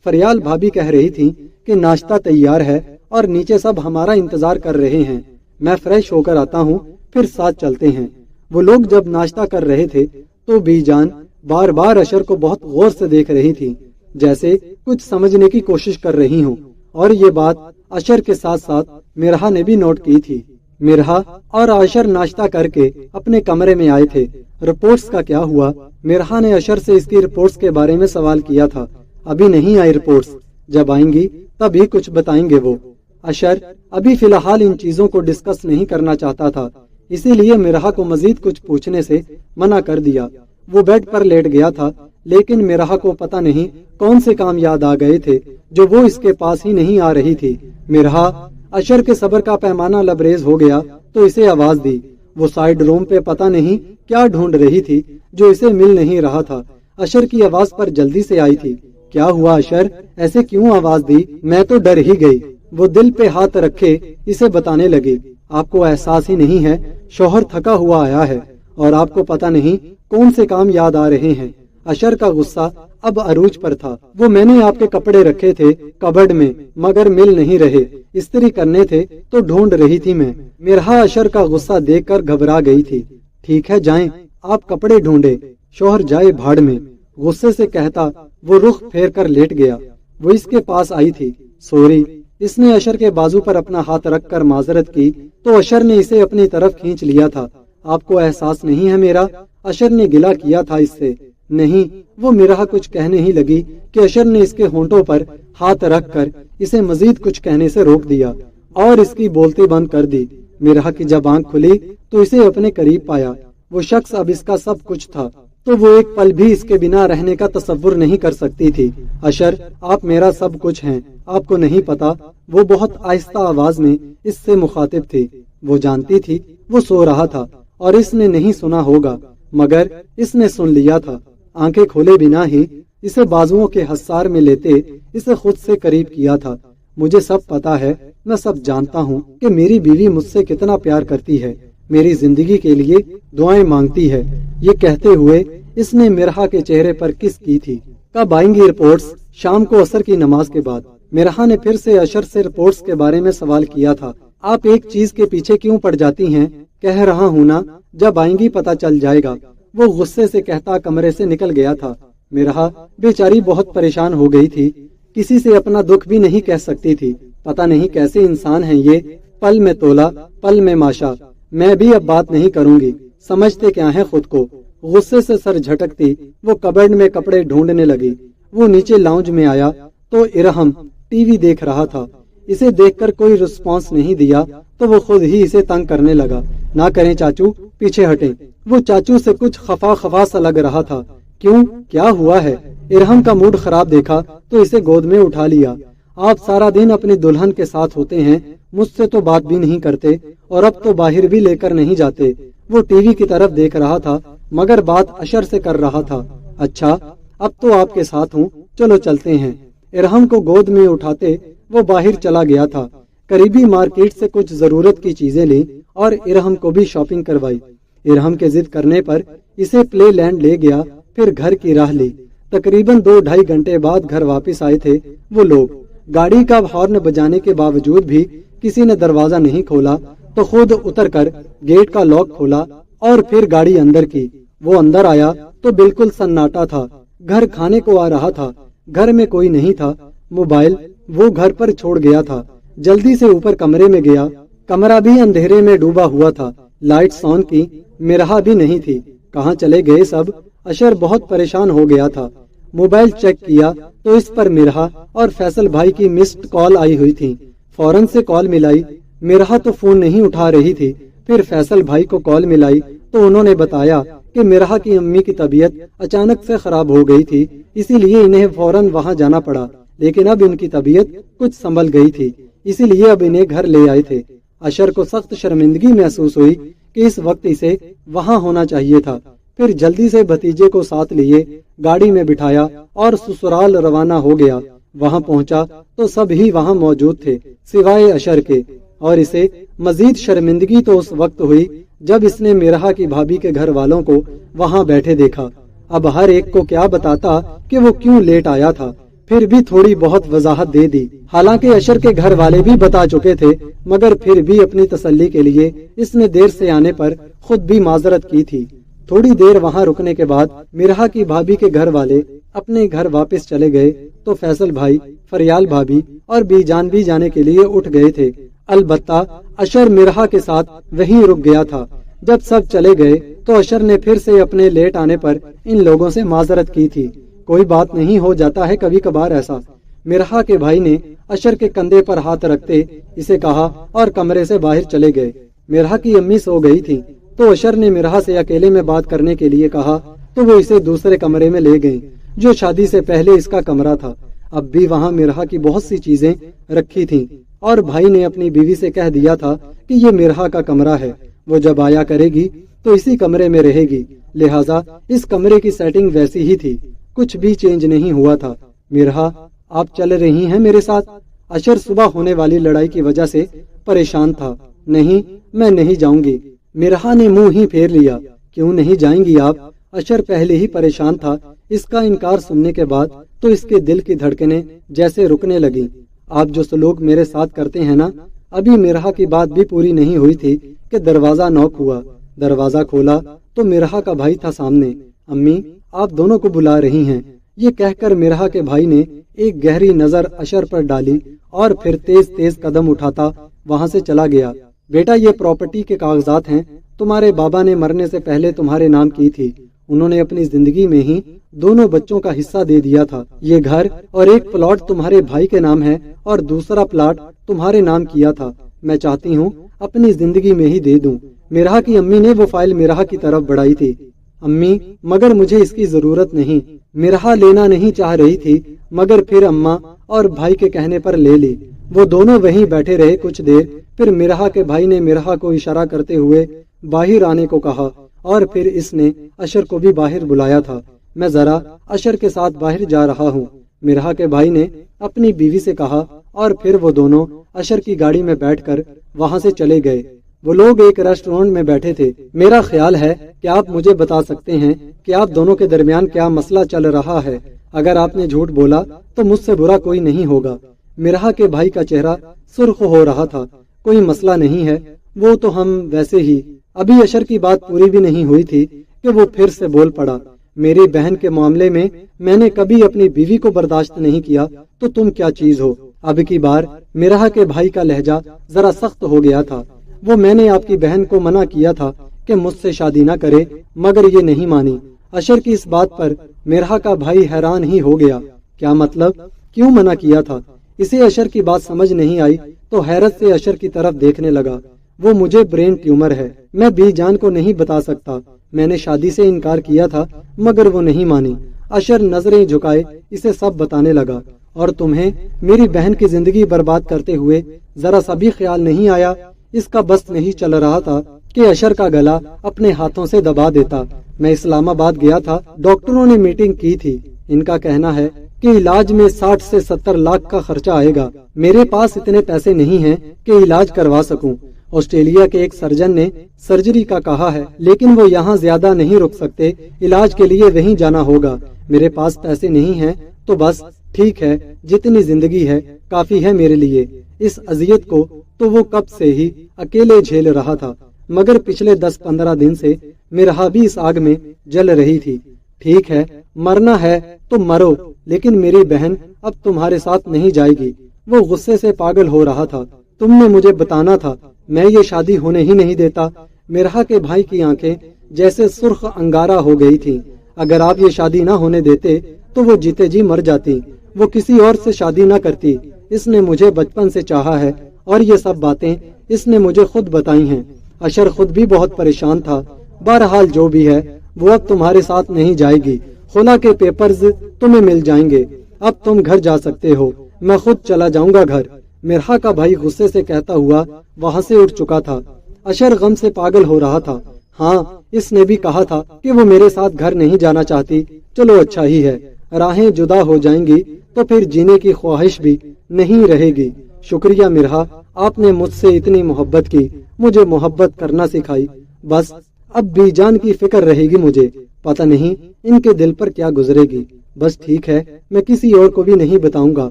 फरियाल भाभी कह रही थी कि नाश्ता तैयार है और नीचे सब हमारा इंतजार कर रहे हैं। मैं फ्रेश होकर आता हूँ, फिर साथ चलते हैं। वो लोग जब नाश्ता कर रहे थे तो बीजान बार बार अशर को बहुत गौर से देख रही थी, जैसे कुछ समझने की कोशिश कर रही हूँ। और ये बात अशर के साथ साथ मिरहा ने भी नोट की थी। मिरहा और अशर नाश्ता करके अपने कमरे में आए थे। रिपोर्ट्स का क्या हुआ? मिरहा ने अशर से इसकी रिपोर्ट्स के बारे में सवाल किया था। अभी नहीं आई रिपोर्ट्स, जब आएंगी तभी कुछ बताएंगे वो। अशर अभी फिलहाल इन चीजों को डिस्कस नहीं करना चाहता था, इसीलिए मिरहा को मजीद कुछ पूछने से मना कर दिया। वो बेड पर लेट गया था, लेकिन मिरहा को पता नहीं कौन से काम याद आ गए थे जो वो इसके पास ही नहीं आ रही थी। मिरहा अशर के सब्र का पैमाना लबरेज हो गया तो इसे आवाज दी। वो साइड रूम पे पता नहीं क्या ढूंढ रही थी जो इसे मिल नहीं रहा था। अशर की आवाज पर जल्दी से आई थी। क्या हुआ अशर, ऐसे क्यों आवाज दी? मैं तो डर ही गई। वो दिल पे हाथ रखे इसे बताने लगी। आपको एहसास ही नहीं है, शौहर थका हुआ आया है और आपको पता नहीं कौन से काम याद आ रहे हैं। अशर का गुस्सा अब अरूज पर था। वो मैंने आपके कपड़े रखे थे कबर्ड में, मगर मिल नहीं रहे। इस्त्री करने थे तो ढूंढ रही थी मैं। मिरहा अशर का गुस्सा देखकर घबरा गई थी। ठीक है, जाएं, आप कपड़े ढूंढे, शौहर जाए भाड़ में, गुस्से से कहता वो रुख फेर कर लेट गया। वो इसके पास आई थी। सॉरी। इसने अशर के बाजू पर अपना हाथ रखकर माजरत की तो अशर ने इसे अपनी तरफ खींच लिया था। आपको एहसास नहीं है मेरा? अशर ने गिला किया था इससे। नहीं। वो मिरहा कुछ कहने ही लगी कि अशर ने इसके होंठों पर हाथ रखकर इसे मजीद कुछ कहने से रोक दिया और इसकी बोलती बंद कर दी। मिरहा की जब आंख खुली तो इसे अपने करीब पाया। वो शख्स अब इसका सब कुछ था, तो वो एक पल भी इसके बिना रहने का तसव्वुर नहीं कर सकती थी। अशर, आप मेरा सब कुछ हैं, आपको नहीं पता। वो बहुत आहिस्ता आवाज में इससे मुखातिब थी। वो जानती थी वो सो रहा था और इसने नहीं सुना होगा, मगर इसने सुन लिया था। आंखें खोले बिना ही इसे बाजुओं के हसार में लेते इसे खुद से करीब किया था। मुझे सब पता है, मैं सब जानता हूँ कि मेरी बीवी मुझसे कितना प्यार करती है, मेरी जिंदगी के लिए दुआएं मांगती है। ये कहते हुए इसने मिरहा के चेहरे पर किस की थी। कब आएंगी रिपोर्ट्स? शाम को असर की नमाज के बाद। मिरहा ने फिर से अशर से रिपोर्ट्स के बारे में सवाल किया था। आप एक चीज के पीछे क्यों पड़ जाती हैं? कह रहा हूँ ना, जब आएंगी पता चल जाएगा। वो गुस्से से कहता कमरे से निकल गया था। मिरहा बेचारी बहुत परेशान हो गई थी, किसी से अपना दुख भी नहीं कह सकती थी। पता नहीं कैसे इंसान हैं ये, पल में तोला पल में माशा। मैं भी अब बात नहीं करूंगी, समझते क्या है खुद को। गुस्से से सर झटकती वो कबर्ड में कपड़े ढूंढने लगी। वो नीचे लाउंज में आया तो इरहम टीवी देख रहा था। इसे देखकर कोई रिस्पांस नहीं दिया तो वो खुद ही इसे तंग करने लगा। ना करें चाचू, पीछे हटें। वो चाचू से कुछ खफा खफा सा लग रहा था। क्यों, क्या हुआ है? इरहम का मूड खराब देखा तो इसे गोद में उठा लिया। आप सारा दिन अपनी दुल्हन के साथ होते हैं, मुझसे तो बात भी नहीं करते और अब तो बाहर भी लेकर नहीं जाते। वो टीवी की तरफ देख रहा था मगर बात अशर से कर रहा था। अच्छा, अब तो आपके साथ हूँ, चलो चलते हैं। इरहम को गोद में उठाते वो बाहर चला गया था। करीबी मार्केट से कुछ जरूरत की चीजें ली और इरहम को भी शॉपिंग करवाई। इरहम के जिद करने पर इसे प्ले लैंड ले गया, फिर घर की राह ली। तकरीबन 2-2.5 घंटे बाद घर वापस आए थे वो लोग। गाड़ी का हॉर्न बजाने के बावजूद भी किसी ने दरवाजा नहीं खोला तो खुद उतरकर गेट का लॉक खोला और फिर गाड़ी अंदर की। वो अंदर आया तो बिल्कुल सन्नाटा था। घर खाने को आ रहा था, घर में कोई नहीं था। मोबाइल वो घर पर छोड़ गया था। जल्दी से ऊपर कमरे में गया। कमरा भी अंधेरे में डूबा हुआ था, लाइट्स ऑन की। मिरहा भी नहीं थी। कहाँ चले गए सब? अशर बहुत परेशान हो गया था। मोबाइल चेक किया तो इस पर मिरहा और फैसल भाई की मिस्ड कॉल आई हुई थी। फौरन से कॉल मिलाई। मिरहा तो फोन नहीं उठा रही थी। फिर फैसल भाई को कॉल मिलाई तो उन्होंने बताया कि मिरहा की अम्मी की तबीयत अचानक से खराब हो गई थी, इसीलिए इन्हें फौरन वहां जाना पड़ा। लेकिन अब इनकी तबीयत कुछ संभल गई थी, इसीलिए अब इन्हें घर ले आए थे। अशर को सख्त शर्मिंदगी महसूस हुई कि इस वक्त इसे वहां होना चाहिए था। फिर जल्दी से भतीजे को साथ लिए गाड़ी में बिठाया और ससुराल रवाना हो गया। वहां पहुंचा तो सब ही वहां मौजूद थे सिवाय अशर के, और इसे मजीद शर्मिंदगी तो उस वक्त हुई जब इसने मिरहा की भाभी के घर वालों को वहां बैठे देखा। अब हर एक को क्या बताता कि वो क्यों लेट आया था, फिर भी थोड़ी बहुत वजाहत दे दी। हालांकि अशर के घर वाले भी बता चुके थे, मगर फिर भी अपनी तसल्ली के लिए इसने देर से आने पर खुद भी माजरत की थी। थोड़ी देर वहां रुकने के बाद मिरहा की भाभी के घर वाले अपने घर वापस चले गए तो फैसल भाई, फरियाल भाभी और बीजान भी जाने के लिए उठ गए थे। अलबत्ता अशर मिरहा के साथ वहीं रुक गया था। जब सब चले गए तो अशर ने फिर से अपने लेट आने पर इन लोगों से माजरत की थी। कोई बात नहीं, हो जाता है कभी कभार ऐसा। मिरहा के भाई ने अशर के कंधे पर हाथ रखते इसे कहा और कमरे से बाहर चले गए। मिरहा की अम्मी सो गई थी तो अशर ने मिरहा से अकेले में बात करने के लिए कहा तो वो इसे दूसरे कमरे में ले गई जो शादी से पहले इसका कमरा था। अब भी वहाँ मिरहा की बहुत सी चीजें रखी थीं और भाई ने अपनी बीवी से कह दिया था कि ये मिरहा का कमरा है, वो जब आया करेगी तो इसी कमरे में रहेगी। लिहाजा इस कमरे की सेटिंग वैसी ही थी, कुछ भी चेंज नहीं हुआ था। मिरहा, आप चल रही हैं मेरे साथ? अशर सुबह होने वाली लड़ाई की वजह से परेशान था। नहीं, मैं नहीं जाऊंगी। मिरहा ने मुंह ही फेर लिया। क्यों नहीं जाएंगी आप? अशर पहले ही परेशान था। इसका इनकार सुनने के बाद तो इसके दिल की धड़कनें जैसे रुकने लगी। आप जो सलूक मेरे साथ करते हैं ना। अभी मिरहा की बात भी पूरी नहीं हुई थी कि दरवाजा नॉक हुआ। दरवाजा खोला तो मिरहा का भाई था सामने। अम्मी, आप दोनों को बुला रही हैं। ये कहकर मिरहा के भाई ने एक गहरी नजर अशर पर डाली और फिर तेज तेज कदम उठाता वहां से चला गया। बेटा, ये प्रॉपर्टी के कागजात हैं, तुम्हारे बाबा ने मरने से पहले तुम्हारे नाम की थी। उन्होंने अपनी जिंदगी में ही दोनों बच्चों का हिस्सा दे दिया था। ये घर और एक प्लॉट तुम्हारे भाई के नाम है और दूसरा प्लॉट तुम्हारे नाम किया था। मैं चाहती हूँ अपनी जिंदगी में ही दे दूं। मिरहा की अम्मी ने वो फाइल मिरहा की तरफ बढ़ाई थी। अम्मी, मगर मुझे इसकी जरूरत नहीं। मिरहा लेना नहीं चाह रही थी, मगर फिर अम्मा और भाई के कहने पर ले ली। वो दोनों वहीं बैठे रहे कुछ देर। फिर मिरहा के भाई ने मिरहा को इशारा करते हुए बाहर आने को कहा और फिर इसने अशर को भी बाहर बुलाया था। मैं जरा अशर के साथ बाहर जा रहा हूँ, मिरहा के भाई ने अपनी बीवी से कहा और फिर वो दोनों अशर की गाड़ी में बैठकर वहां से चले गए। वो लोग एक रेस्टोरेंट में बैठे थे। मेरा ख्याल है कि आप मुझे बता सकते हैं कि आप दोनों के दरमियान क्या मसला चल रहा है। अगर आपने झूठ बोला तो मुझसे बुरा कोई नहीं होगा। मिरहा के भाई का चेहरा सुर्ख हो रहा था। कोई मसला नहीं है, वो तो हम वैसे ही। अभी अशर की बात पूरी भी नहीं हुई थी कि वो फिर से बोल पड़ा, मेरी बहन के मामले में मैंने कभी अपनी बीवी को बर्दाश्त नहीं किया, तो तुम क्या चीज हो। अब की बार मिराह के भाई का लहजा जरा सख्त हो गया था। वो मैंने आपकी बहन को मना किया था कि मुझसे शादी ना करे, मगर ये नहीं मानी। अशर की इस बात पर मिराह का भाई हैरान ही हो गया। क्या मतलब, क्यों मना किया था? इसे अशर की बात समझ नहीं आई तो हैरत से अशर की तरफ देखने लगा। वो मुझे ब्रेन ट्यूमर है, मैं बीजान को नहीं बता सकता। मैंने शादी से इनकार किया था मगर वो नहीं मानी। अशर नजरें झुकाए इसे सब बताने लगा। और तुम्हें मेरी बहन की जिंदगी बर्बाद करते हुए जरा सा भी ख्याल नहीं आया? इसका बस नहीं चल रहा था कि अशर का गला अपने हाथों से दबा देता। मैं इस्लामाबाद गया था, डॉक्टरों ने मीटिंग की थी। इनका कहना है कि इलाज में 60 से 70 लाख का खर्चा आएगा। मेरे पास इतने पैसे नहीं हैं कि इलाज करवा सकूं। ऑस्ट्रेलिया के एक सर्जन ने सर्जरी का कहा है, लेकिन वो यहाँ ज्यादा नहीं रुक सकते, इलाज के लिए वहीं जाना होगा। मेरे पास पैसे नहीं हैं तो बस ठीक है, जितनी जिंदगी है काफी है मेरे लिए। इस अजियत को तो वो कब से ही अकेले झेल रहा था, मगर पिछले 10-15 दिन से मिराह भी इस आग में जल रही थी। ठीक है, मरना है तो मरो, लेकिन मेरी बहन अब तुम्हारे साथ नहीं जाएगी। वो गुस्से से पागल हो रहा था। तुमने मुझे बताना था, मैं ये शादी होने ही नहीं देता। मिराह के भाई की आंखें जैसे सुर्ख अंगारा हो गई थीं। अगर आप ये शादी ना होने देते तो वो जीते जी मर जाती, वो किसी और से शादी ना करती। इसने मुझे बचपन से चाहा है और ये सब बातें इसने मुझे खुद बताई हैं। अशर खुद भी बहुत परेशान था। बहरहाल जो भी है वो अब तुम्हारे साथ नहीं जाएगी। खुला के पेपर्स तुम्हें मिल जाएंगे, अब तुम घर जा सकते हो। मैं खुद चला जाऊंगा घर। मिराह का भाई गुस्से से कहता हुआ वहाँ से उठ चुका था। अशर गम से पागल हो रहा था। हाँ, इसने भी कहा था कि वो मेरे साथ घर नहीं जाना चाहती। चलो अच्छा ही है, राहें जुदा हो जाएंगी तो फिर जीने की ख्वाहिश भी नहीं रहेगी। शुक्रिया मिराह, आपने मुझसे इतनी मोहब्बत की, मुझे मोहब्बत करना सिखाई। बस अब बीजान की फिक्र रहेगी मुझे। पता नहीं इनके दिल पर क्या गुजरेगी। बस ठीक है, मैं किसी और को भी नहीं बताऊंगा,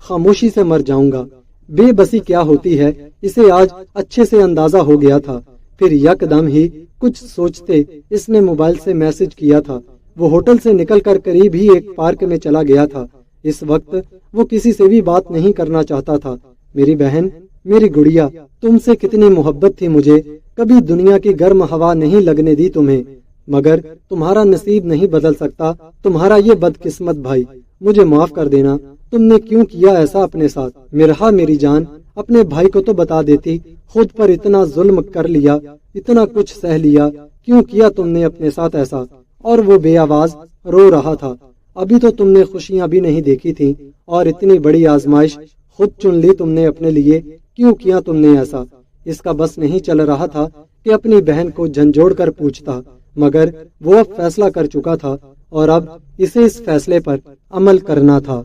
खामोशी से मर जाऊंगा। बेबसी क्या होती है इसे आज अच्छे से अंदाजा हो गया था। फिर यकदम ही कुछ सोचते इसने मोबाइल से मैसेज किया था। वो होटल से निकलकर करीब ही एक पार्क में चला गया था। इस वक्त वो किसी से भी बात नहीं करना चाहता था। मेरी बहन, मेरी गुड़िया, तुमसे कितनी मोहब्बत थी मुझे, कभी दुनिया की गर्म हवा नहीं लगने दी तुम्हें, मगर तुम्हारा नसीब नहीं बदल सकता, तुम्हारा ये बदकिस्मत भाई। मुझे माफ कर देना, तुमने क्यों किया ऐसा अपने साथ। मिराह मेरी जान, अपने भाई को तो बता देती, खुद पर इतना जुल्म कर लिया, इतना कुछ सह लिया, क्यों किया तुमने अपने साथ ऐसा। और वो बेआवाज रो रहा था। अभी तो तुमने खुशियां भी नहीं देखी थी और इतनी बड़ी आजमाइश खुद चुन ली तुमने अपने लिए, क्यों किया तुमने ऐसा। इसका बस नहीं चल रहा था कि अपनी बहन को झंझोड़ कर पूछता, मगर वो अब फैसला कर चुका था और अब इसे इस फैसले पर अमल करना था।